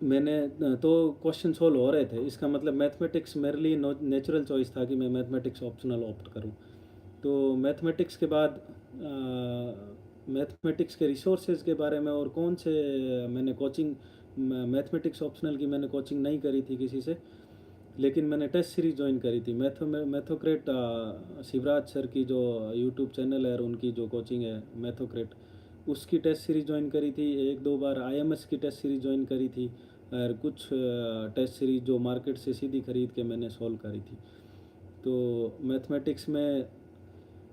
A: मैंने तो क्वेश्चन सोल्व हो रहे थे, इसका मतलब मैथमेटिक्स मेरे लिए नेचुरल चॉइस था कि मैं मैथमेटिक्स ऑप्शनल ऑप्ट करूं। तो मैथमेटिक्स के बाद मैथमेटिक्स के रिसोर्सेज के बारे में और कौन से मैंने कोचिंग, मैथमेटिक्स ऑप्शनल की मैंने कोचिंग नहीं करी थी किसी से, लेकिन मैंने टेस्ट सीरीज ज्वाइन करी थी मैथोक्रेट, शिवराज सर की जो यूट्यूब चैनल है और उनकी जो कोचिंग है मैथोक्रेट, उसकी टेस्ट सीरीज ज्वाइन करी थी। एक दो बार आईएमएस की टेस्ट सीरीज ज्वाइन करी थी, और कुछ टेस्ट सीरीज जो मार्केट से सीधी खरीद के मैंने सॉल्व करी थी। तो मैथमेटिक्स में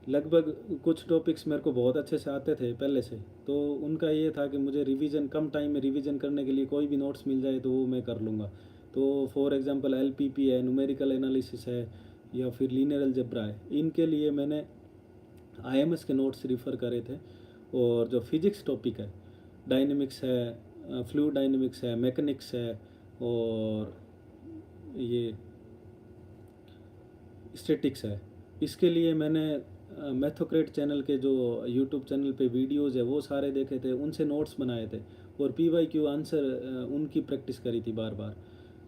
A: लगभग कुछ टॉपिक्स मेरे को बहुत अच्छे से आते थे पहले से, तो उनका ये था कि मुझे रिवीजन कम टाइम में रिवीजन करने के लिए कोई भी नोट्स मिल जाए तो वो मैं कर लूँगा। तो फॉर एग्जांपल एलपीपी है, न्यूमेरिकल एनालिसिस है, या फिर लीनियर अलजेब्रा है, इनके लिए मैंने आईएमएस के नोट्स रिफ़र करे थे। और जो फिजिक्स टॉपिक है, डायनेमिक्स है, फ्लूइड डायनेमिक्स है, मैकेनिक्स है, और ये स्टैटिक्स है, इसके लिए मैंने मैथोक्रेट चैनल के जो यूट्यूब चैनल पे वीडियोस है वो सारे देखे थे, उनसे नोट्स बनाए थे, और पीवाईक्यू आंसर उनकी प्रैक्टिस करी थी बार बार।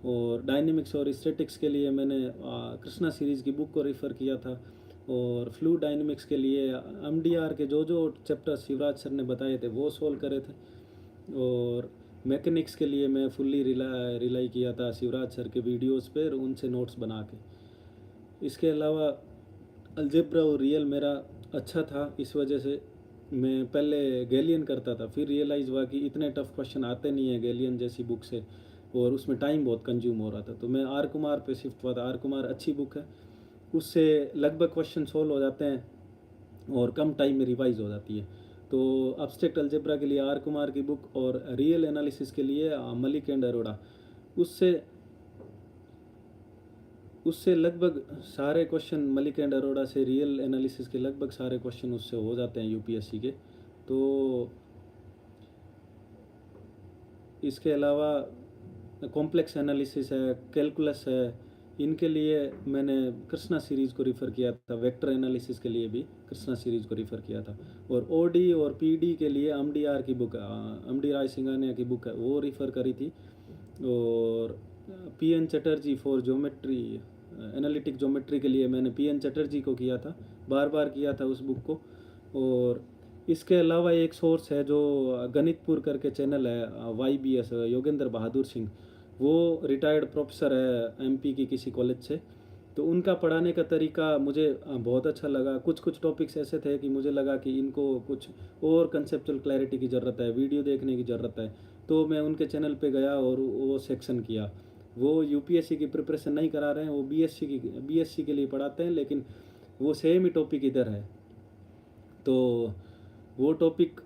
A: और डायनेमिक्स और स्टैटिक्स के लिए मैंने कृष्णा सीरीज़ की बुक को रेफ़र किया था। और फ्लूइड डायनेमिक्स के लिए एमडीआर के जो जो चैप्टर शिवराज सर ने बताए थे वो सोल्व करे थे। और मैकेनिक्स के लिए मैं फुल्ली रिलाई किया था शिवराज सर के वीडियोस पर, उनसे नोट्स बना के। इसके अलावा अलजेब्रा और रियल मेरा अच्छा था, इस वजह से मैं पहले गैलियन करता था, फिर रियलाइज़ हुआ कि इतने टफ क्वेश्चन आते नहीं है गैलियन जैसी बुक से, और उसमें टाइम बहुत कंज्यूम हो रहा था। तो मैं आर कुमार पे शिफ्ट हुआ था। आर कुमार अच्छी बुक है, उससे लगभग क्वेश्चन सोल्व हो जाते हैं और कम टाइम में रिवाइज हो जाती है। तो अब्स्ट्रैक्ट अलजेब्रा के लिए आर कुमार की बुक, और रियल एनालिसिस के लिए मलिक एंड अरोड़ा, उससे उससे लगभग सारे क्वेश्चन, मलिक एंड अरोड़ा से रियल एनालिसिस के लगभग सारे क्वेश्चन उससे हो जाते हैं यूपीएससी के। तो इसके अलावा कॉम्प्लेक्स एनालिसिस है, कैलकुलस है, इनके लिए मैंने कृष्णा सीरीज़ को रिफ़र किया था। वेक्टर एनालिसिस के लिए भी कृष्णा सीरीज़ को रिफ़र किया था। और ओडी और पीडी के लिए एमडीआर की बुक, एमडी राय सिंघानिया की बुक है, वो रिफ़र करी थी। और PN Chatterjee for geometry, analytic geometry के लिए मैंने पीएन चटर्जी को किया था, बार बार किया था उस बुक को। और इसके अलावा एक सोर्स है जो गणितपुर करके चैनल है, वाईबीएस, योगेंद्र बहादुर सिंह, वो रिटायर्ड प्रोफेसर है एमपी की किसी कॉलेज से। तो उनका पढ़ाने का तरीका मुझे बहुत अच्छा लगा। कुछ कुछ टॉपिक्स ऐसे थे कि मुझे लगा कि इनको कुछ और कंसेप्चुअल क्लैरिटी की ज़रूरत है, वीडियो देखने की ज़रूरत है। तो मैं उनके चैनल पे गया और वो सेक्शन किया। वो यूपीएससी की प्रिपरेशन नहीं करा रहे हैं, वो बीएससी के लिए पढ़ाते हैं, लेकिन वो सेम ही टॉपिक इधर है। तो वो टॉपिक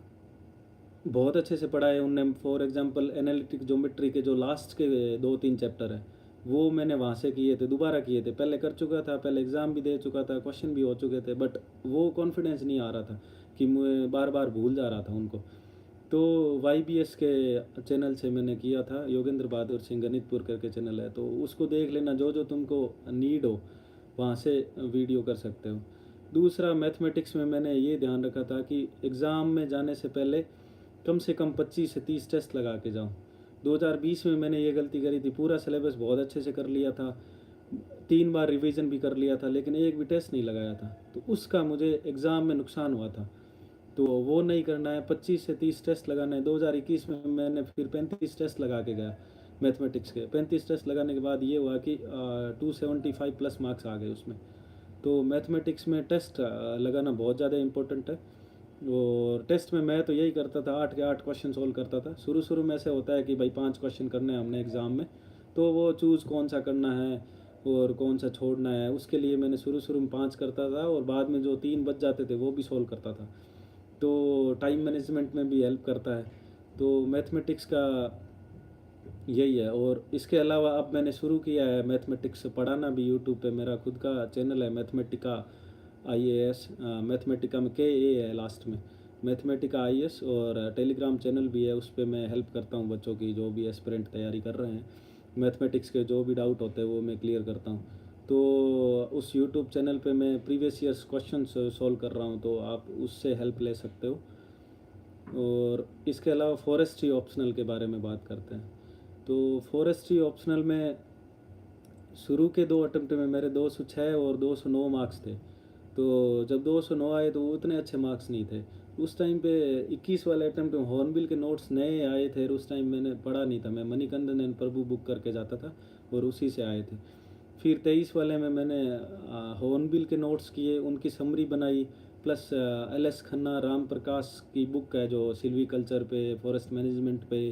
A: बहुत अच्छे से पढ़ाए उनने। फॉर एग्जांपल एनालिटिक ज्योमेट्री के जो लास्ट के 2-3 चैप्टर हैं वो मैंने वहाँ से किए थे, दोबारा किए थे, पहले कर चुका था, पहले एग्ज़ाम भी दे चुका था, क्वेश्चन भी हो चुके थे, बट वो कॉन्फिडेंस नहीं आ रहा था कि मैं बार बार भूल जा रहा था उनको। तो वाईबीएस के चैनल से मैंने किया था, योगेंद्र बहादुर सिंह गणितपुर करके चैनल है, तो उसको देख लेना, जो जो तुमको नीड हो वहाँ से वीडियो कर सकते हो। दूसरा, मैथमेटिक्स में मैंने ये ध्यान रखा था कि एग्ज़ाम में जाने से पहले कम से कम 25 से 30 टेस्ट लगा के जाऊँ। 2020 में मैंने ये गलती करी थी, पूरा सिलेबस बहुत अच्छे से कर लिया था, 3 बार रिवीजन भी कर लिया था, लेकिन एक भी टेस्ट नहीं लगाया था, तो उसका मुझे एग्ज़ाम में नुकसान हुआ था। तो वो नहीं करना है, 25 से 30 टेस्ट लगाना है। 2021 में मैंने फिर 35 टेस्ट लगा के गया मैथमेटिक्स के। 35 टेस्ट लगाने के बाद ये हुआ कि 275 प्लस मार्क्स आ गए उसमें। तो मैथमेटिक्स में टेस्ट लगाना बहुत ज़्यादा इम्पोर्टेंट है। और टेस्ट में मैं तो यही करता था, 8 के 8 क्वेश्चन सोल्व करता था। शुरू शुरू में ऐसे होता है कि भाई 5 क्वेश्चन करने हैं हमने एग्ज़ाम में, तो वो चूज़ कौन सा करना है और कौन सा छोड़ना है, उसके लिए मैंने शुरू शुरू में 5 करता था, और बाद में जो 3 बच जाते थे वो भी सोल्व करता था। तो टाइम मैनेजमेंट में भी हेल्प करता है। तो मैथमेटिक्स का यही है। और इसके अलावा अब मैंने शुरू किया है मैथमेटिक्स पढ़ाना भी यूट्यूब पे। मेरा खुद का चैनल है मैथमेटिका IAS, मैथमेटिका में KA है लास्ट में, मैथमेटिका IAS। और टेलीग्राम चैनल भी है, उस पर मैं हेल्प करता हूँ बच्चों की, जो भी एस्पिरेंट तैयारी कर रहे हैं। मैथमेटिक्स के जो भी डाउट होते हैं वो मैं क्लियर करता हूँ। तो उस यूट्यूब चैनल पे मैं प्रीवियस ईयर्स क्वेश्चन सॉल्व कर रहा हूँ, तो आप उससे हेल्प ले सकते हो। और इसके अलावा फॉरेस्ट्री ऑप्शनल के बारे में बात करते हैं। तो फॉरेस्ट्री ऑप्शनल में शुरू के 2 अटेम्प्ट में मेरे 206 और 209 मार्क्स थे। तो जब 209 आए तो वो उतने अच्छे मार्क्स नहीं थे। उस टाइम पे 21 वाले अटेम्प्ट में हॉर्नबिल के नोट्स नए आए थे, और उस टाइम मैंने पढ़ा नहीं था। मैं मणिकंदन एंड प्रभु बुक करके जाता था और उसी से आए थे। फिर 23 वाले में मैंने हॉर्नबिल के नोट्स किए, उनकी समरी बनाई, प्लस LS खन्ना राम प्रकाश की बुक है जो सिल्वीकल्चर पे, फॉरेस्ट मैनेजमेंट पे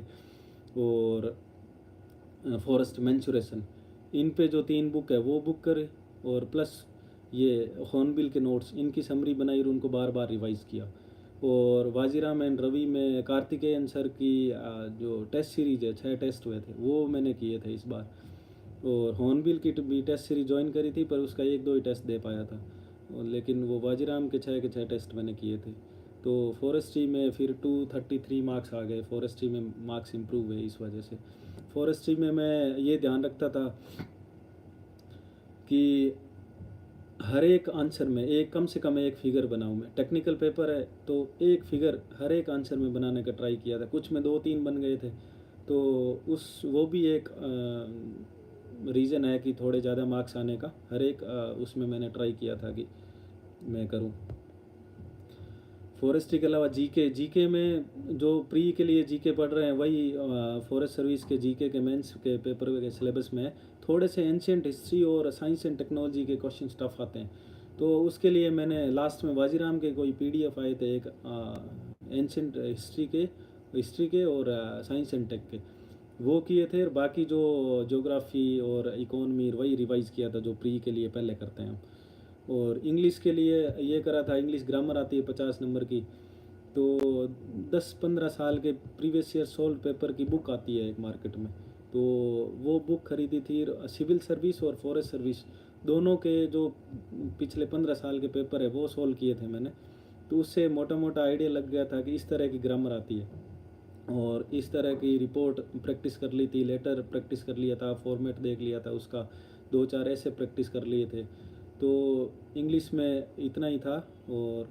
A: और फॉरेस्ट मैंचुरेशन, इन पे जो 3 बुक है वो बुक करे, और प्लस ये हॉर्नबिल के नोट्स, इनकी समरी बनाई और उनको बार बार रिवाइज़ किया। और वाजीराम एंड रवि में कार्तिकेयन सर की जो टेस्ट सीरीज है, 6 टेस्ट हुए थे, वो मैंने किए थे इस बार। और हॉर्नबिल की भी टेस्ट सीरीज ज्वाइन करी थी, पर उसका 1-2 ही टेस्ट दे पाया था, लेकिन वो वाजीराम के 6 के 6 टेस्ट मैंने किए थे। तो फॉरेस्ट्री में फिर 233 मार्क्स आ गए, फॉरेस्ट्री में मार्क्स इम्प्रूव हुए इस वजह से। फॉरेस्ट्री में मैं ये ध्यान रखता था कि हर एक आंसर में एक कम से कम एक फिगर बनाऊं। मैं टेक्निकल पेपर है तो एक फिगर हर एक आंसर में बनाने का ट्राई किया था। कुछ में 2-3 बन गए थे, तो वो भी एक रीज़न है कि थोड़े ज़्यादा मार्क्स आने का। हर एक उसमें मैंने ट्राई किया था कि मैं करूं। फॉरेस्ट्री के अलावा जीके में जो प्री के लिए जीके पढ़ रहे हैं वही फॉरेस्ट सर्विस के जीके के मेंस के पेपर के सिलेबस में है। थोड़े से एंशियंट हिस्ट्री और साइंस एंड टेक्नोलॉजी के क्वेश्चन टफ आते हैं, तो उसके लिए मैंने लास्ट में वाजीराम के कोई PDF आए थे, एक एंशियंट हिस्ट्री के और साइंस एंड टेक के, वो किए थे। और बाकी जो ज्योग्राफी और इकोनॉमी वही रिवाइज़ किया था, जो प्री के लिए पहले करते हैं। और इंग्लिश के लिए ये करा था, इंग्लिश ग्रामर आती है 50 नंबर की, तो 10-15 साल के प्रीवियस ईयर सोल्व पेपर की बुक आती है एक मार्केट में, तो वो बुक खरीदी थी। सिविल सर्विस और फॉरेस्ट सर्विस दोनों के जो पिछले 15 साल के पेपर है वो सोल्व किए थे मैंने। तो उससे मोटा मोटा आइडिया लग गया था कि इस तरह की ग्रामर आती है, और इस तरह की रिपोर्ट प्रैक्टिस कर ली थी, लेटर प्रैक्टिस कर लिया था, फॉर्मेट देख लिया था उसका, 2-4 ऐसे प्रैक्टिस कर लिए थे। तो इंग्लिश में इतना ही था। और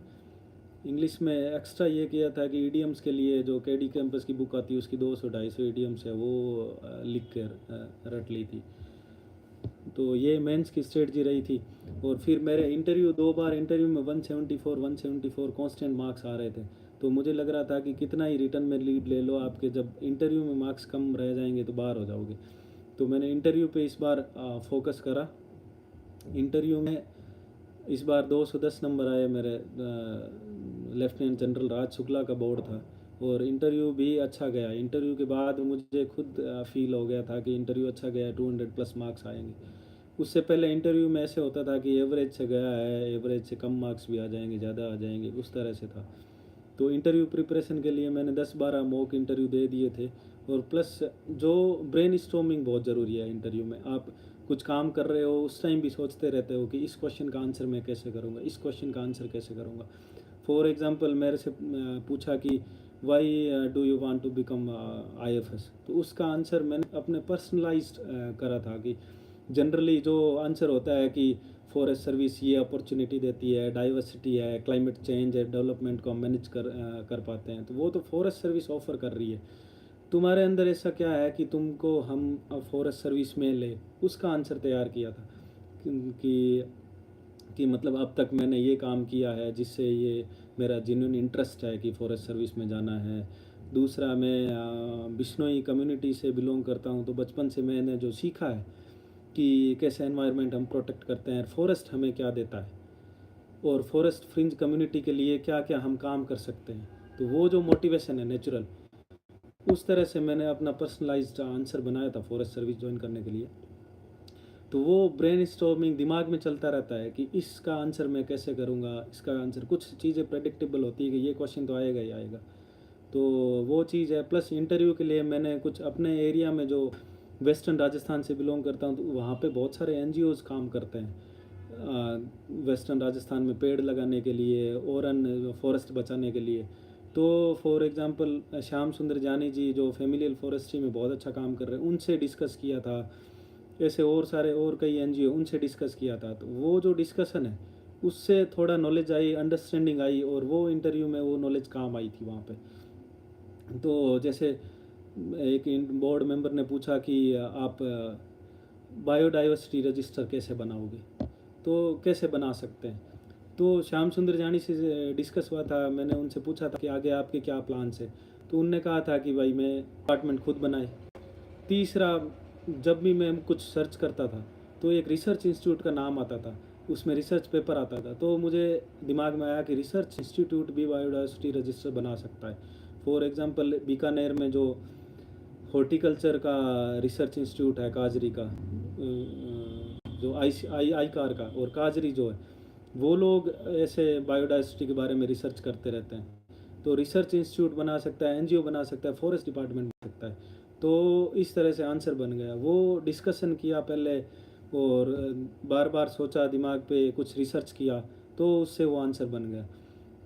A: इंग्लिश में एक्स्ट्रा ये किया था कि ईडियम्स के लिए जो KD कैंपस की बुक आती है उसकी 200-250 ईडियम्स है, वो लिख कर रट ली थी। तो ये मेंस की स्ट्रेटजी रही थी। और फिर मेरे इंटरव्यू 2 बार इंटरव्यू में 174 कांस्टेंट मार्क्स आ रहे थे, तो मुझे लग रहा था कि कितना ही रिटर्न में लीड ले लो, आपके जब इंटरव्यू में मार्क्स कम रह जाएंगे तो बाहर हो जाओगे। तो मैंने इंटरव्यू पे इस बार फोकस करा। इंटरव्यू में इस बार 210 नंबर आए मेरे। लेफ्टिनेंट जनरल राज शुक्ला का बोर्ड था, और इंटरव्यू भी अच्छा गया। इंटरव्यू के बाद मुझे खुद फील हो गया था कि इंटरव्यू अच्छा गया, 200 प्लस मार्क्स आएंगे। उससे पहले इंटरव्यू में ऐसे होता था कि एवरेज से गया है, एवरेज से कम मार्क्स भी आ जाएंगे, ज़्यादा आ जाएंगे, उस तरह से था। तो इंटरव्यू प्रिपरेशन के लिए मैंने 10-12 मॉक इंटरव्यू दे दिए थे। और प्लस जो ब्रेन स्टॉर्मिंग बहुत ज़रूरी है इंटरव्यू में। आप कुछ काम कर रहे हो उस टाइम भी सोचते रहते हो कि इस क्वेश्चन का आंसर मैं कैसे करूँगा, इस क्वेश्चन का आंसर कैसे करूँगा। फॉर एग्ज़ाम्पल मेरे से पूछा कि why do you want to become IFS, तो उसका आंसर मैंने अपने पर्सनलाइज्ड करा था कि जनरली जो आंसर होता है कि फॉरेस्ट सर्विस ये अपॉर्चुनिटी देती है, डाइवर्सिटी है, क्लाइमेट चेंज है, डेवलपमेंट को हम मैनेज कर पाते हैं, तो वो तो फॉरेस्ट सर्विस ऑफ़र कर रही है। तुम्हारे अंदर ऐसा क्या है कि तुमको हम फॉरेस्ट सर्विस में ले, उसका आंसर तैयार किया था कि कि मतलब अब तक मैंने ये काम किया है जिससे ये मेरा जेन्युइन इंटरेस्ट है कि फॉरेस्ट सर्विस में जाना है। दूसरा, मैं बिश्नोई कम्युनिटी से बिलोंग करता हूँ, तो बचपन से मैंने जो सीखा है कि कैसे एनवायरनमेंट हम प्रोटेक्ट करते हैं, फॉरेस्ट हमें क्या देता है और फॉरेस्ट फ्रिंज कम्युनिटी के लिए क्या क्या हम काम कर सकते हैं, तो वो जो मोटिवेशन है नेचुरल, उस तरह से मैंने अपना पर्सनलाइज्ड आंसर बनाया था फॉरेस्ट सर्विस ज्वाइन करने के लिए। तो वो ब्रेन स्टॉर्मिंग दिमाग में चलता रहता है कि इसका आंसर मैं कैसे करूँगा, इसका आंसर, कुछ चीज़ें प्रेडिक्टेबल होती है कि ये क्वेश्चन तो आएगा ही आएगा, तो वो चीज़ है। प्लस इंटरव्यू के लिए मैंने कुछ अपने एरिया में, जो वेस्टर्न राजस्थान से बिलोंग करता हूँ, तो वहाँ पे बहुत सारे एनजीओज़ काम करते हैं वेस्टर्न राजस्थान में पेड़ लगाने के लिए और अन्य फॉरेस्ट बचाने के लिए। तो फॉर एग्जांपल श्याम सुंदर जानी जी जो फैमिलियल फॉरेस्ट्री में बहुत अच्छा काम कर रहे हैं, उनसे डिस्कस किया था। ऐसे और सारे और कई एनजीओ, उनसे डिस्कस किया था। तो वो जो डिस्कशन है उससे थोड़ा नॉलेज आई, अंडरस्टैंडिंग आई, और वो इंटरव्यू में वो नॉलेज काम आई थी वहाँ पे। तो जैसे एक बोर्ड मेंबर ने पूछा कि आप बायोडाइवर्सिटी रजिस्टर कैसे बनाओगे, तो कैसे बना सकते हैं। तो श्याम सुंदर जानी से डिस्कस हुआ था, मैंने उनसे पूछा था कि आगे आपके क्या प्लान्स है, तो उनने कहा था कि भाई मैं अपार्टमेंट खुद बनाए। तीसरा, जब भी मैं कुछ सर्च करता था तो एक रिसर्च इंस्टीट्यूट का नाम आता था, उसमें रिसर्च पेपर आता था, तो मुझे दिमाग में आया कि रिसर्च इंस्टीट्यूट भी बायोडाइवर्सिटी रजिस्टर बना सकता है। फॉर एग्जांपल बीकानेर में जो हॉर्टिकल्चर का रिसर्च इंस्टीट्यूट है काजरी का, जो आई कार का, और काजरी जो है, वो लोग ऐसे बायोडाइवर्सिटी के बारे में रिसर्च करते रहते हैं। तो रिसर्च इंस्टीट्यूट बना सकता है, एनजीओ बना सकता है, फॉरेस्ट डिपार्टमेंट बना सकता है। तो इस तरह से आंसर बन गया। वो डिस्कशन किया पहले, और बार बार सोचा, दिमाग पे कुछ रिसर्च किया, तो उससे वो आंसर बन गया।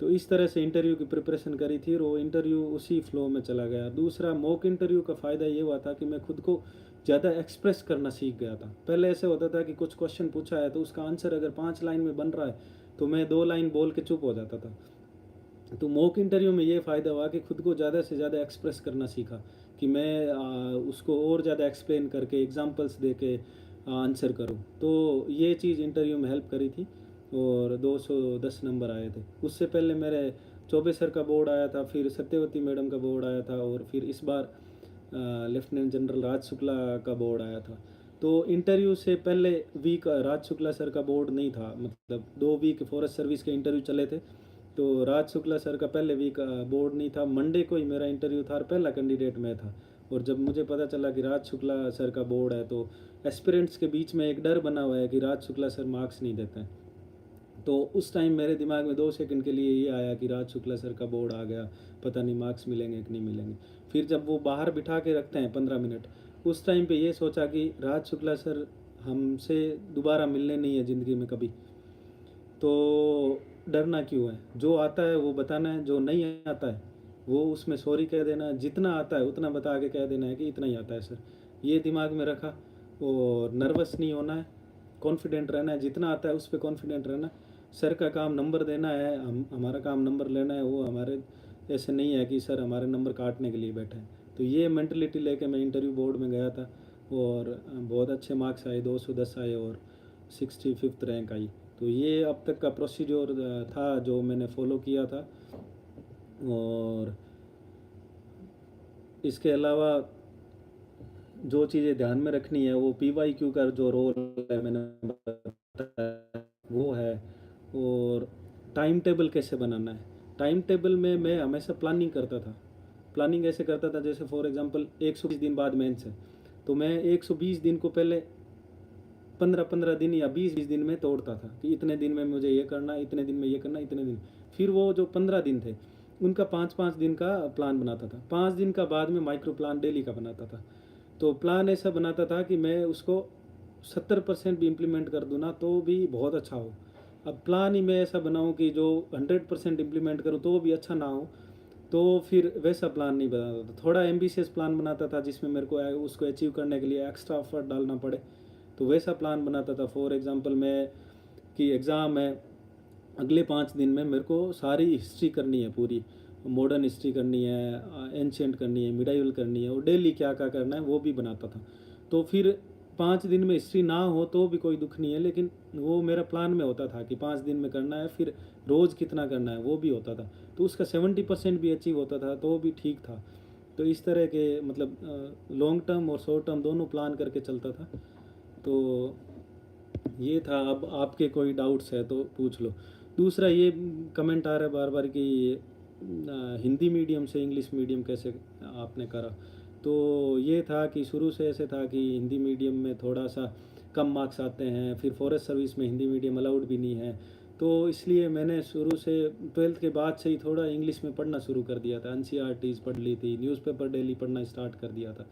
A: तो इस तरह से इंटरव्यू की प्रिपरेशन करी थी, और वो इंटरव्यू उसी फ्लो में चला गया। दूसरा, मॉक इंटरव्यू का फ़ायदा ये हुआ था कि मैं खुद को ज़्यादा एक्सप्रेस करना सीख गया था। पहले ऐसे होता था कि कुछ क्वेश्चन पूछा है तो उसका आंसर अगर 5 लाइन में बन रहा है तो मैं 2 लाइन बोल के चुप हो जाता था। तो मॉक इंटरव्यू में ये फ़ायदा हुआ कि खुद को ज़्यादा से ज़्यादा एक्सप्रेस करना सीखा, कि मैं उसको और ज़्यादा एक्सप्लेन करके, एग्जांपल्स दे के आंसर करूँ। तो ये चीज़ इंटरव्यू में हेल्प करी थी, और 210 नंबर आए थे। उससे पहले मेरे चौबे सर का बोर्ड आया था, फिर सत्यवती मैडम का बोर्ड आया था, और फिर इस बार लेफ्टिनेंट जनरल राज शुक्ला का बोर्ड आया था। तो इंटरव्यू से पहले वीक राज शुक्ला सर का बोर्ड नहीं था, मतलब 2 वीक फॉरेस्ट सर्विस के इंटरव्यू चले थे, तो राज शुक्ला सर का पहले वीक बोर्ड नहीं था। मंडे को ही मेरा इंटरव्यू था, और पहला कैंडिडेट मैं था। और जब मुझे पता चला कि राज शुक्ला सर का बोर्ड है, तो एस्पिरेंट्स के बीच में एक डर बना हुआ है कि राज शुक्ला सर मार्क्स नहीं देते हैं। तो उस टाइम मेरे दिमाग में 2 सेकंड के लिए ये आया कि राज शुक्ला सर का बोर्ड आ गया, पता नहीं मार्क्स मिलेंगे कि नहीं मिलेंगे। फिर जब वो बाहर बिठा के रखते हैं 15 मिनट, उस टाइम पे ये सोचा कि राज शुक्ला सर हमसे दोबारा मिलने नहीं है ज़िंदगी में कभी, तो डरना क्यों है। जो आता है वो बताना है, जो नहीं आता है वो उसमें सॉरी कह देना है, जितना आता है उतना बता के कह देना है कि इतना ही आता है सर। ये दिमाग में रखा, और नर्वस नहीं होना है, कॉन्फिडेंट रहना है, जितना आता है उस पर कॉन्फिडेंट रहना है। सर का काम नंबर देना है, हमारा काम नंबर लेना है, वो हमारे ऐसे नहीं है कि सर हमारे नंबर काटने के लिए बैठे हैं। तो ये मेंटलिटी लेके मैं इंटरव्यू बोर्ड में गया था, और बहुत अच्छे मार्क्स आए, 210 आए, और 65th रैंक आई। तो ये अब तक का प्रोसीजर था जो मैंने फॉलो किया था। और इसके अलावा जो चीज़ें ध्यान में रखनी है, वो PYQ का जो रोल है मैंने बताया वो है। और टाइम टेबल कैसे बनाना है, टाइम टेबल में मैं हमेशा प्लानिंग करता था। प्लानिंग ऐसे करता था, जैसे फॉर एग्जांपल 120 दिन बाद मेंस है, तो मैं 120 दिन को पहले 15-15 दिन या 20-20 दिन में तोड़ता था कि इतने दिन में मुझे ये करना, इतने दिन में ये करना, इतने दिन। फिर वो जो 15 दिन थे उनका 5-5 दिन का प्लान बनाता था। 5 दिन का बाद में माइक्रो प्लान डेली का बनाता था। तो प्लान ऐसा बनाता था कि मैं उसको 70% भी इम्प्लीमेंट कर दूँ ना तो भी बहुत अच्छा हो। अब प्लान ही मैं ऐसा बनाऊँ कि जो 100% इम्प्लीमेंट करूँ तो भी अच्छा ना हो, तो फिर वैसा प्लान नहीं बनाता था। थोड़ा एम्बिशियस प्लान बनाता था जिसमें मेरे को उसको अचीव करने के लिए एक्स्ट्रा एफर्ट डालना पड़े, तो वैसा प्लान बनाता था। फॉर एग्जांपल मैं कि एग्ज़ाम है, अगले 5 दिन में मेरे को सारी हिस्ट्री करनी है पूरी, मॉडर्न हिस्ट्री करनी है, एंशियंट करनी है, मिडाइवल करनी है, और डेली क्या क्या करना है वो भी बनाता था। तो फिर 5 दिन में हिस्ट्री ना हो तो भी कोई दुख नहीं है, लेकिन वो मेरा प्लान में होता था कि 5 दिन में करना है, फिर रोज़ कितना करना है वो भी होता था। तो उसका 70% भी अचीव होता था तो भी ठीक था। तो इस तरह के मतलब लॉन्ग टर्म और शॉर्ट टर्म दोनों प्लान करके चलता था। तो ये था। अब आपके कोई डाउट्स है तो पूछ लो। दूसरा ये कमेंट आ रहा है बार बार कि हिंदी मीडियम से इंग्लिश मीडियम कैसे आपने करा। तो ये था कि शुरू से ऐसे था कि हिंदी मीडियम में थोड़ा सा कम मार्क्स आते हैं, फिर फॉरेस्ट सर्विस में हिंदी मीडियम अलाउड भी नहीं है, तो इसलिए मैंने शुरू से 12th के बाद से ही थोड़ा इंग्लिश में पढ़ना शुरू कर दिया था। एनसीईआरटीज़ पढ़ ली थी, न्यूज़पेपर डेली पढ़ना स्टार्ट कर दिया था।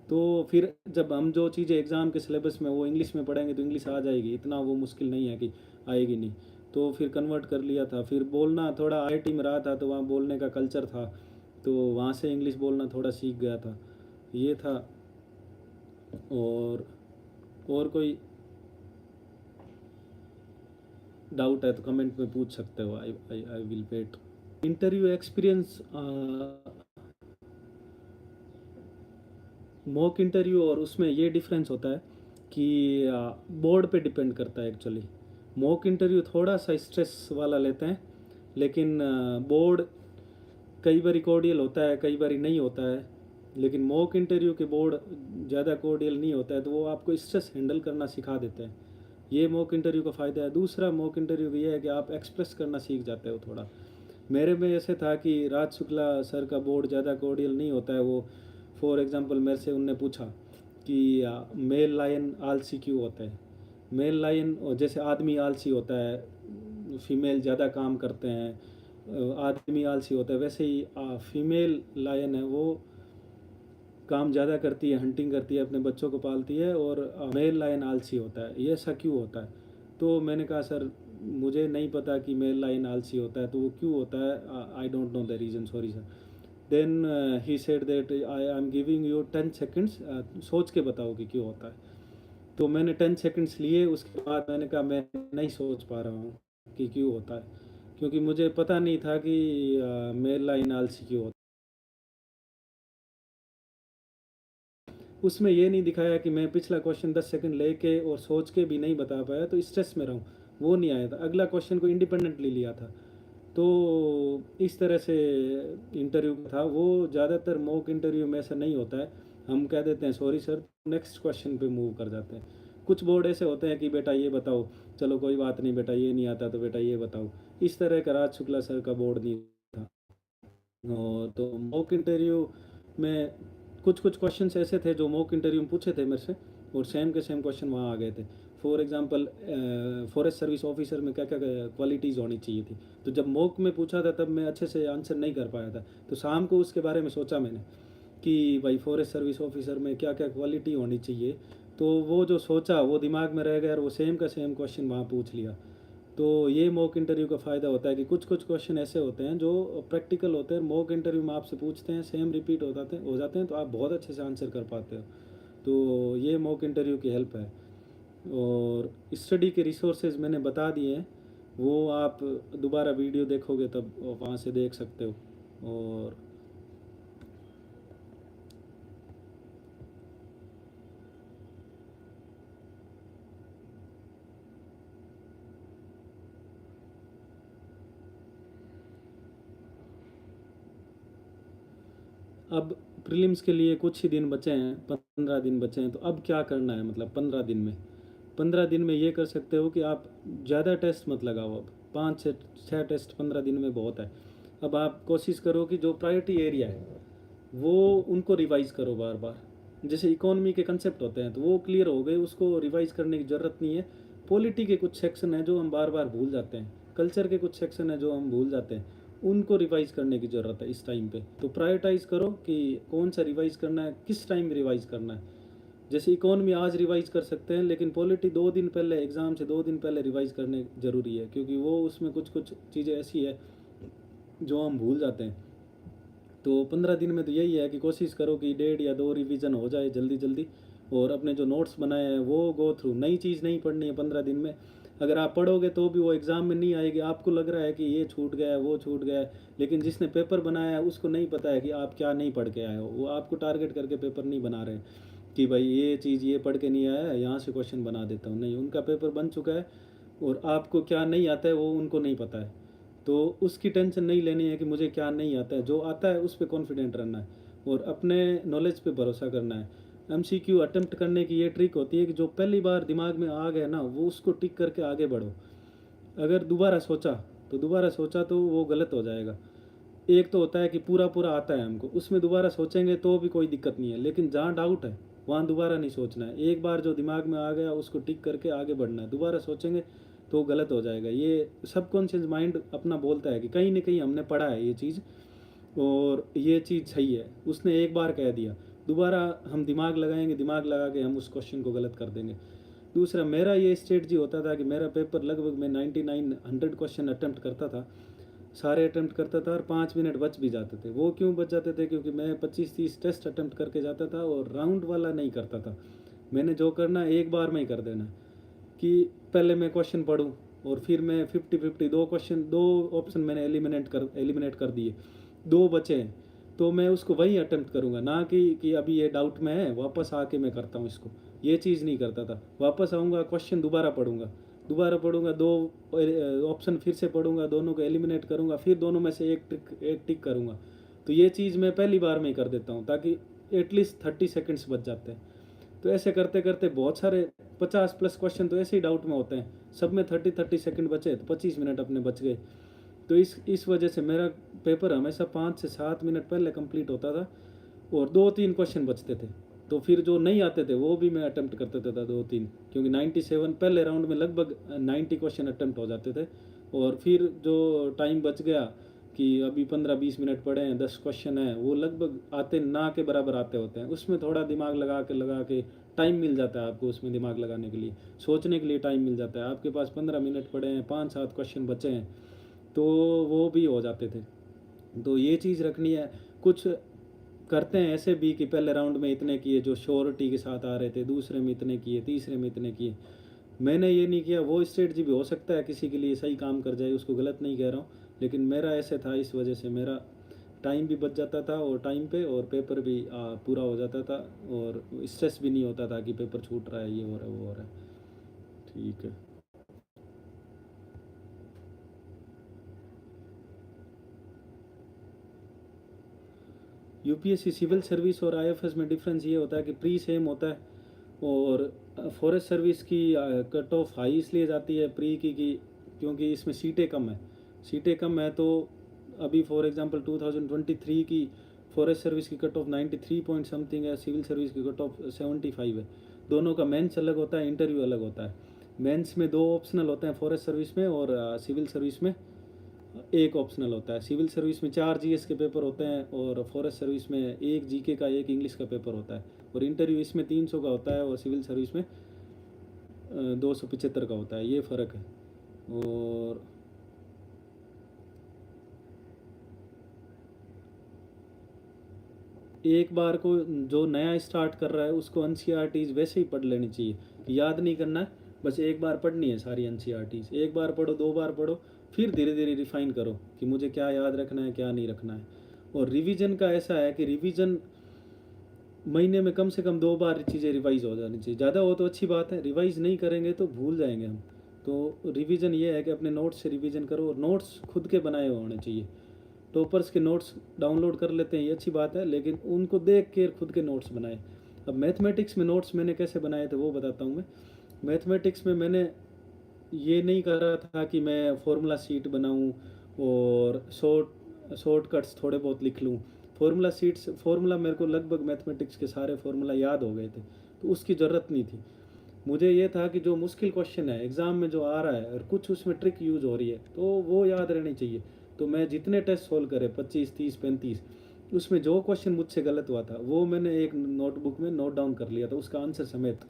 A: तो फिर जब हम जो चीज़ें एग्ज़ाम के सिलेबस में वो इंग्लिश में पढ़ेंगे तो इंग्लिश आ जाएगी, इतना वो मुश्किल नहीं है कि आएगी नहीं। तो फिर कन्वर्ट कर लिया था। फिर बोलना थोड़ा आईआईटी में रहा था तो वहाँ बोलने का कल्चर था, तो वहाँ से इंग्लिश बोलना थोड़ा सीख गया था। ये था। और कोई डाउट है तो कमेंट में पूछ सकते हो। I will wait. Interview experience, mock interview और उसमें ये डिफरेंस होता है कि बोर्ड पे डिपेंड करता है एक्चुअली। मॉक इंटरव्यू थोड़ा सा स्ट्रेस वाला लेते हैं, लेकिन बोर्ड कई बार कोर्डियल होता है, कई बार नहीं होता है। लेकिन मॉक इंटरव्यू के बोर्ड ज़्यादा कोर्डियल नहीं होता है, तो वो आपको स्ट्रेस हैंडल करना सिखा देते हैं। ये मॉक इंटरव्यू का फ़ायदा है। दूसरा मॉक इंटरव्यू ये है कि आप एक्सप्रेस करना सीख जाते हो थोड़ा। मेरे में ऐसे था कि राज शुक्ला सर का बोर्ड ज़्यादा कोर्डियल नहीं होता है। वो फॉर एग्जांपल मेरे से उनने पूछा कि मेल लायन आलसी क्यों होता है। मेल लायन जैसे आदमी आलसी होता है, फीमेल ज़्यादा काम करते हैं, आदमी आलसी होता है, वैसे ही फीमेल लायन है वो काम ज़्यादा करती है, हंटिंग करती है, अपने बच्चों को पालती है, और मेल लायन आलसी होता है। ये ऐसा क्यों होता है? तो मैंने कहा सर मुझे नहीं पता कि मेल लायन आलसी होता है, तो वो क्यों होता है, I don't know the reason, sorry sir. Then he said that I am giving you 10 seconds, सोच के बताओ कि क्यों होता है। तो मैंने 10 सेकेंड्स लिए, उसके बाद मैंने कहा मैं नहीं सोच पा रहा हूँ कि क्यों होता है, क्योंकि मुझे पता नहीं था कि मेल लाइन आलसी क्यों होता है। उसमें ये नहीं दिखाया कि मैं पिछला क्वेश्चन 10 सेकंड लेके और सोच के भी नहीं बता पाया तो स्ट्रेस में रहूँ, वो नहीं आया था। अगला क्वेश्चन को इंडिपेंडेंटली लिया था। तो इस तरह से इंटरव्यू था वो। ज़्यादातर मॉक इंटरव्यू में ऐसा नहीं होता है, हम कह देते हैं सॉरी सर, नेक्स्ट क्वेश्चन पे मूव कर जाते हैं। कुछ बोर्ड ऐसे होते हैं कि बेटा ये बताओ, चलो कोई बात नहीं बेटा ये नहीं आता तो बेटा ये बताओ। इस तरह का राज शुक्ला सर का बोर्ड नहीं था। और तो मॉक इंटरव्यू में कुछ कुछ क्वेश्चंस ऐसे थे जो मॉक इंटरव्यू में पूछे थे मेरे से, और सेम के सेम क्वेश्चन वहाँ आ गए थे। For example forest service officer में क्या क्या क्वालिटीज़ होनी चाहिए थी, तो जब मॉक में पूछा था तब मैं अच्छे से आंसर नहीं कर पाया था। तो शाम को उसके बारे में सोचा मैंने कि भाई फॉरेस्ट सर्विस ऑफिसर में क्या क्या क्वालिटी होनी चाहिए, तो वो जो सोचा वो दिमाग में रह गया और वो सेम का सेम क्वेश्चन वहाँ पूछ लिया। तो ये मॉक इंटरव्यू का फ़ायदा होता है कि कुछ कुछ क्वेश्चन ऐसे होते हैं जो प्रैक्टिकल होते हैं, मॉक इंटरव्यू में आपसे पूछते हैं, सेम रिपीट हो जाते हैं तो आप बहुत अच्छे से आंसर कर पाते हो। तो ये मॉक इंटरव्यू की हेल्प है। और स्टडी के रिसोर्सेज मैंने बता दिए हैं, वो आप दोबारा वीडियो देखोगे तब वहाँ से देख सकते हो। और अब प्रीलिम्स के लिए कुछ ही दिन बचे हैं, 15 दिन बचे हैं। तो अब क्या करना है, मतलब 15 दिन में ये कर सकते हो कि आप ज़्यादा टेस्ट मत लगाओ। अब 5 से 6 टेस्ट 15 दिन में बहुत है। अब आप कोशिश करो कि जो प्रायोरिटी एरिया है वो उनको रिवाइज़ करो बार बार। जैसे इकोनॉमी के कंसेप्ट होते हैं तो वो क्लियर हो गए, उसको रिवाइज़ करने की ज़रूरत नहीं है। पॉलिटी के कुछ सेक्शन हैं जो हम बार बार भूल जाते हैं, कल्चर के कुछ सेक्शन हैं जो हम भूल जाते हैं, उनको रिवाइज़ करने की ज़रूरत है इस टाइम पे। तो प्रायोरिटाइज़ करो कि कौन सा रिवाइज़ करना है, किस टाइम रिवाइज़ करना है। जैसे इकोनॉमी आज रिवाइज़ कर सकते हैं, लेकिन पॉलिटी 2 दिन पहले, एग्ज़ाम से 2 दिन पहले रिवाइज़ करने ज़रूरी है, क्योंकि वो उसमें कुछ कुछ चीज़ें ऐसी है जो हम भूल जाते हैं। तो 15 दिन में तो यही है कि कोशिश करो कि 1.5 या 2 रिवीजन हो जाए जल्दी जल्दी, और अपने जो नोट्स बनाए हैं वो गो थ्रू। नई चीज़ नहीं पढ़नी है 15 दिन में, अगर आप पढ़ोगे तो भी वो एग्ज़ाम में नहीं आएगी, आपको लग रहा है कि ये छूट गया है, वो छूट गया है, लेकिन जिसने पेपर बनाया है उसको नहीं पता है कि आप क्या नहीं पढ़ के आए हो। वो आपको टारगेट करके पेपर नहीं बना रहे कि भाई ये चीज़ ये पढ़ के नहीं आया है, यहाँ से क्वेश्चन बना देता हूँ, नहीं, उनका पेपर बन चुका है और आपको क्या नहीं आता है वो उनको नहीं पता है। तो उसकी टेंशन नहीं लेनी है कि मुझे क्या नहीं आता है, जो आता है उस पे कॉन्फिडेंट रहना है और अपने नॉलेज पे भरोसा करना है। एमसीक्यू अटेम्प्ट करने की ये ट्रिक होती है कि जो पहली बार दिमाग में आ गया ना, वो उसको टिक करके आगे बढ़ो। अगर दोबारा सोचा तो वो गलत हो जाएगा। एक तो होता है कि पूरा पूरा आता है हमको, उसमें दोबारा सोचेंगे तो भी कोई दिक्कत नहीं है, लेकिन जहाँ डाउट है वहाँ दोबारा नहीं सोचना है। एक बार जो दिमाग में आ गया उसको टिक करके आगे बढ़ना है, दोबारा सोचेंगे तो गलत हो जाएगा। ये सबकॉन्शियस माइंड अपना बोलता है कि कहीं ना कहीं हमने पढ़ा है ये चीज़ और ये चीज़ सही है, उसने एक बार कह दिया, दोबारा हम दिमाग लगाएंगे, दिमाग लगा के हम उस क्वेश्चन को गलत कर देंगे। दूसरा, मेरा ये स्ट्रेटजी होता था कि मेरा पेपर लगभग मैं 99-100 क्वेश्चन अटेम्प्ट करता था, सारे अटेम्प्ट करता था और 5 मिनट बच भी जाते थे। वो क्यों बच जाते थे? क्योंकि मैं 25-30 टेस्ट अटेम्प्ट करके जाता था और राउंड वाला नहीं करता था। मैंने जो करना एक बार में ही कर देना, कि पहले मैं क्वेश्चन पढूँ और फिर मैं 50-50 दो क्वेश्चन, दो ऑप्शन मैंने एलिमिनेट कर दिए, दो बचे हैं, तो मैं उसको वही अटेम्प्ट करूँगा, ना कि अभी ये डाउट में है वापस आके मैं करता हूँ इसको। ये चीज़ नहीं करता था। वापस आऊँगा, क्वेश्चन दोबारा पढ़ूँगा, दो ऑप्शन फिर से पढ़ूँगा, दोनों को एलिमिनेट करूँगा, फिर दोनों में से एक टिक करूँगा। तो ये चीज़ मैं पहली बार में ही कर देता हूँ, ताकि एटलीस्ट 30 सेकंड्स बच जाते हैं। तो ऐसे करते करते बहुत सारे 50+ क्वेश्चन तो ऐसे ही डाउट में होते हैं, सब में 30-30 सेकंड बचे तो 25 मिनट अपने बच गए। तो इस वजह से मेरा पेपर हमेशा 5 से 7 मिनट पहले कंप्लीट होता था और 2-3 क्वेश्चन बचते थे। तो फिर जो नहीं आते थे वो भी मैं अटेम्प्ट करता था 2-3, क्योंकि 97 पहले राउंड में लगभग 90 क्वेश्चन अटेम्प्ट हो जाते थे। और फिर जो टाइम बच गया कि अभी 15-20 मिनट पड़े हैं, 10 क्वेश्चन हैं, वो लगभग आते ना के बराबर आते होते हैं। उसमें थोड़ा दिमाग लगा के टाइम मिल जाता है आपको, उसमें दिमाग लगाने के लिए, सोचने के लिए टाइम मिल जाता है। आपके पास 15 मिनट पड़े हैं, 5-7 क्वेश्चन बचे हैं, तो वो भी हो जाते थे। तो ये चीज़ रखनी है। कुछ करते हैं ऐसे भी कि पहले राउंड में इतने किए जो श्योरिटी के साथ आ रहे थे, दूसरे में इतने किए, तीसरे में इतने किए। मैंने ये नहीं किया। वो स्ट्रेटजी भी हो सकता है किसी के लिए सही काम कर जाए, उसको गलत नहीं कह रहा हूँ, लेकिन मेरा ऐसे था, इस वजह से मेरा टाइम भी बच जाता था और टाइम पे, और पेपर भी पूरा हो जाता था और स्ट्रेस भी नहीं होता था कि पेपर छूट रहा है, ये हो रहा है, वो हो रहा है। ठीक है। यूपीएससी सिविल सर्विस और आईएफएस में डिफरेंस ये होता है कि प्री सेम होता है, और फॉरेस्ट सर्विस की कट ऑफ हाई इसलिए जाती है प्री की, क्योंकि इसमें सीटें कम है। तो अभी फॉर एग्जांपल 2023 की फॉरेस्ट सर्विस की कट ऑफ 93 पॉइंट समथिंग है, सिविल सर्विस की कट ऑफ 75 है। दोनों का मेंस अलग होता है, इंटरव्यू अलग होता है। मेंस में 2 ऑप्शनल होते हैं फॉरेस्ट सर्विस में, और सिविल सर्विस में एक ऑप्शनल होता है। सिविल सर्विस में 4 जीएस के पेपर होते हैं और फॉरेस्ट सर्विस में एक जीके का, एक इंग्लिश का पेपर होता है। और इंटरव्यू इसमें 300 का होता है और सिविल सर्विस में 275 का होता है। ये फ़र्क है। और एक बार को जो नया स्टार्ट कर रहा है उसको एनसीईआरटीज़ वैसे ही पढ़ लेनी चाहिए, कि याद नहीं करना है, बस एक बार पढ़नी है सारी एनसीईआरटीज़। एक बार पढ़ो, 2 बार पढ़ो, फिर धीरे धीरे रिफाइन करो कि मुझे क्या याद रखना है, क्या नहीं रखना है। और रिवीजन का ऐसा है कि रिवीजन महीने में कम से कम 2 बार चीज़ें रिवाइज हो जानी चाहिए। ज़्यादा हो तो अच्छी बात है, रिवाइज नहीं करेंगे तो भूल जाएंगे हम। तो रिवीजन ये है कि अपने नोट्स से रिवीजन करो, और नोट्स खुद के बनाए हुए होने चाहिए। टॉपर्स के नोट्स डाउनलोड कर लेते हैं, ये अच्छी बात है, लेकिन उनको देख के खुद के नोट्स बनाए। अब मैथमेटिक्स में नोट्स मैंने कैसे बनाए थे वो बताता हूँ मैं। मैथमेटिक्स में मैंने ये नहीं कर रहा था कि मैं फार्मूला शीट बनाऊँ और शॉर्टकट्स थोड़े बहुत लिख लूँ। फार्मूला मेरे को लगभग मैथमेटिक्स के सारे फार्मूला याद हो गए थे, तो उसकी ज़रूरत नहीं थी। मुझे ये था कि जो मुश्किल क्वेश्चन है एग्ज़ाम में जो आ रहा है और कुछ उसमें ट्रिक यूज़ हो रही है, तो वो याद रहनी चाहिए। तो मैं जितने टेस्ट सोल्व करे, 25, 30, 35, उसमें जो क्वेश्चन मुझसे गलत हुआ था वो मैंने एक नोटबुक में नोट डाउन कर लिया था, उसका आंसर समेत।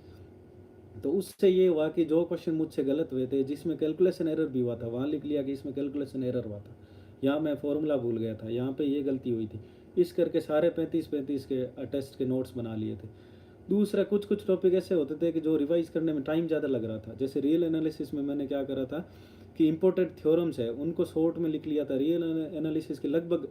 A: तो उससे ये हुआ कि जो क्वेश्चन मुझसे गलत हुए थे, जिसमें कैलकुलेशन एरर भी हुआ था, वहाँ लिख लिया कि इसमें कैलकुलेशन एरर हुआ था, यहाँ मैं फॉर्मूला भूल गया था, यहाँ पे ये गलती हुई थी। इस करके सारे 35-35 के टेस्ट के नोट्स बना लिए थे। दूसरा कुछ कुछ टॉपिक ऐसे होते थे कि जो रिवाइज करने में टाइम ज़्यादा लग रहा था। जैसे रियल एनालिसिस में मैंने क्या करा था कि इम्पोर्टेंट थ्योरम्स है उनको शॉर्ट में लिख लिया था। रियल एनालिसिस के लगभग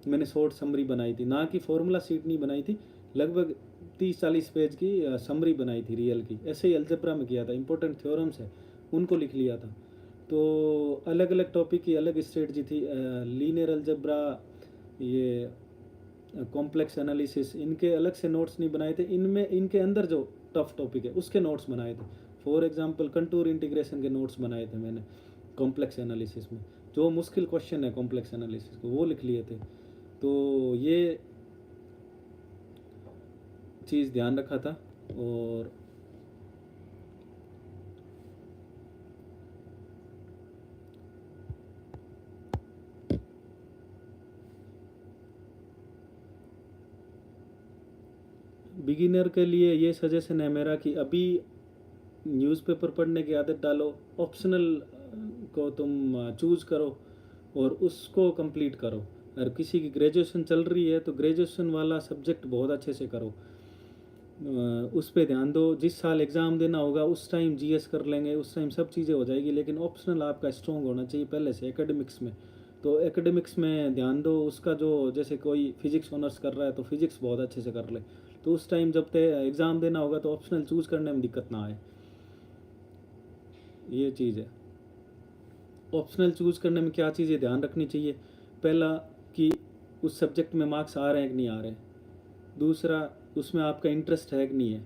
A: मैंने शॉर्ट समरी बनाई थी, ना कि फॉर्मूला शीट नहीं बनाई थी, लगभग 30-40 पेज की समरी बनाई थी रियल की। ऐसे ही अलजेब्रा में किया था, इंपॉर्टेंट थ्योरम्स है उनको लिख लिया था। तो अलग अलग टॉपिक की अलग स्ट्रेटजी थी। लीनियर अलजेब्रा, ये कॉम्प्लेक्स एनालिसिस, इनके अलग से नोट्स नहीं बनाए थे। इनमें इनके अंदर जो टफ टॉपिक है उसके नोट्स बनाए थे। फॉर एग्जांपल कंटूर इंटीग्रेशन के नोट्स बनाए थे मैंने कॉम्प्लेक्स एनालिसिस में। जो मुश्किल क्वेश्चन है कॉम्प्लेक्स एनालिसिस को वो लिख लिए थे। तो ये चीज़ ध्यान रखा था। और बिगिनर के लिए ये सजेशन है मेरा कि अभी न्यूज़पेपर पढ़ने की आदत डालो, ऑप्शनल को तुम चूज़ करो और उसको कंप्लीट करो। अगर किसी की ग्रेजुएशन चल रही है तो ग्रेजुएशन वाला सब्जेक्ट बहुत अच्छे से करो, उस पर ध्यान दो। जिस साल एग्ज़ाम देना होगा उस टाइम जीएस कर लेंगे, उस टाइम सब चीज़ें हो जाएगी। लेकिन ऑप्शनल आपका स्ट्रॉन्ग होना चाहिए पहले से एकेडमिक्स में। तो एकेडमिक्स में ध्यान दो उसका। जो जैसे कोई फिजिक्स ऑनर्स कर रहा है तो फिजिक्स बहुत अच्छे से कर ले, तो उस टाइम जब ते एग्ज़ाम देना होगा तो ऑप्शनल चूज़ करने में दिक्कत ना आए। ये चीज़ है। ऑप्शनल चूज़ करने में क्या चीज़ें ध्यान रखनी चाहिए? पहला कि उस सब्जेक्ट में मार्क्स आ रहे हैं कि नहीं आ रहे हैं। दूसरा, उसमें आपका इंटरेस्ट है कि नहीं है।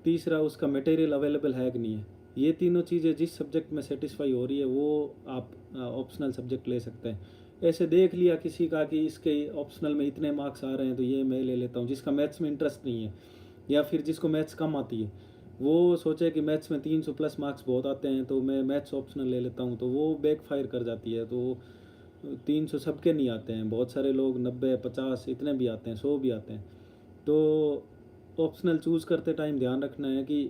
A: तीसरा, उसका मटेरियल अवेलेबल है कि नहीं है। ये तीनों चीज़ें जिस सब्जेक्ट में सेटिस्फाई हो रही है वो आप ऑप्शनल सब्जेक्ट ले सकते हैं। ऐसे देख लिया किसी का कि इसके ऑप्शनल में इतने मार्क्स आ रहे हैं तो ये मैं ले लेता हूँ। जिसका मैथ्स में इंटरेस्ट नहीं है या फिर जिसको मैथ्स कम आती है, वो सोचे कि मैथ्स में 300 प्लस मार्क्स बहुत आते हैं तो मैं मैथ्स ऑप्शनल ले लेता हूँ, तो वो बैक फायर कर जाती है। तो 300 सबके नहीं आते हैं, बहुत सारे लोग 90-50 इतने भी आते हैं, 100 भी आते हैं। तो ऑप्शनल चूज़ करते टाइम ध्यान रखना है कि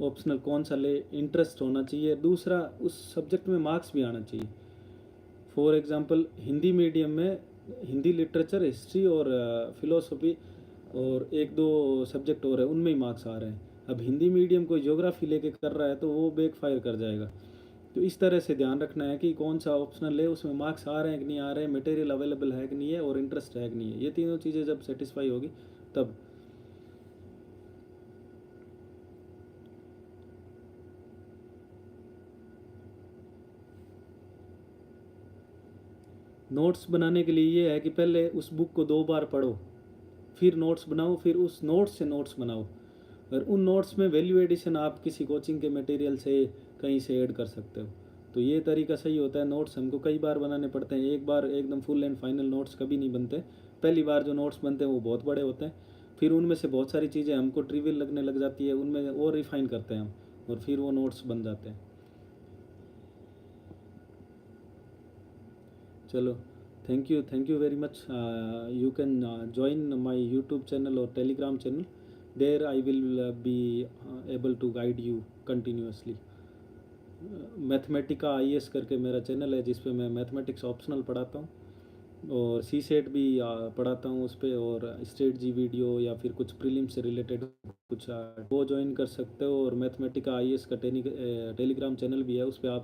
A: ऑप्शनल कौन सा ले, इंटरेस्ट होना चाहिए। दूसरा, उस सब्जेक्ट में मार्क्स भी आना चाहिए। फॉर एग्जांपल हिंदी मीडियम में हिंदी लिटरेचर, हिस्ट्री और फिलोसफी और एक दो सब्जेक्ट और है, उनमें ही मार्क्स आ रहे हैं। अब हिंदी मीडियम कोई ज्योग्राफी लेके कर रहा है तो वो बैक फायर कर जाएगा। तो इस तरह से ध्यान रखना है कि कौन सा ऑप्शनल है, उसमें मार्क्स आ रहे हैं कि नहीं आ रहे हैं, मटेरियल अवेलेबल है कि नहीं है और इंटरेस्ट है कि नहीं है। ये तीनों चीज़ें जब सेटिस्फाई होगी तब। नोट्स बनाने के लिए ये है कि पहले उस बुक को 2 बार पढ़ो, फिर नोट्स बनाओ, फिर उस नोट्स से नोट्स बनाओ। और उन नोट्स में वैल्यू एडिशन आप किसी कोचिंग के मटेरियल से कहीं से ऐड कर सकते हो। तो ये तरीका सही होता है। नोट्स हमको कई बार बनाने पड़ते हैं, एक बार एकदम फुल एंड फाइनल नोट्स कभी नहीं बनते। पहली बार जो नोट्स बनते हैं वो बहुत बड़े होते हैं, फिर उनमें से बहुत सारी चीज़ें हमको ट्रिवियल लगने लग जाती है, उनमें और रिफ़ाइन करते हैं हम, और फिर वो नोट्स बन जाते हैं। चलो, thank you very much. You can join my YouTube channel or Telegram channel. There I will be able to guide you continuously. Mathematica IAS करके मेरा चैनल है जिस पे मैं मैथमेटिक्स ऑप्शनल पढ़ाता हूँ और सी सेट भी पढ़ाता हूँ उस पर, और स्टेट जी वीडियो या फिर कुछ प्रीलिम से रिलेटेड कुछ वो ज्वाइन कर सकते हो। और मैथमेटिका IAS का टेलीग्राम चैनल भी है, उस पर आप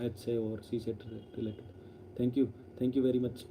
A: मैथ से और CSAT related. Thank you very much.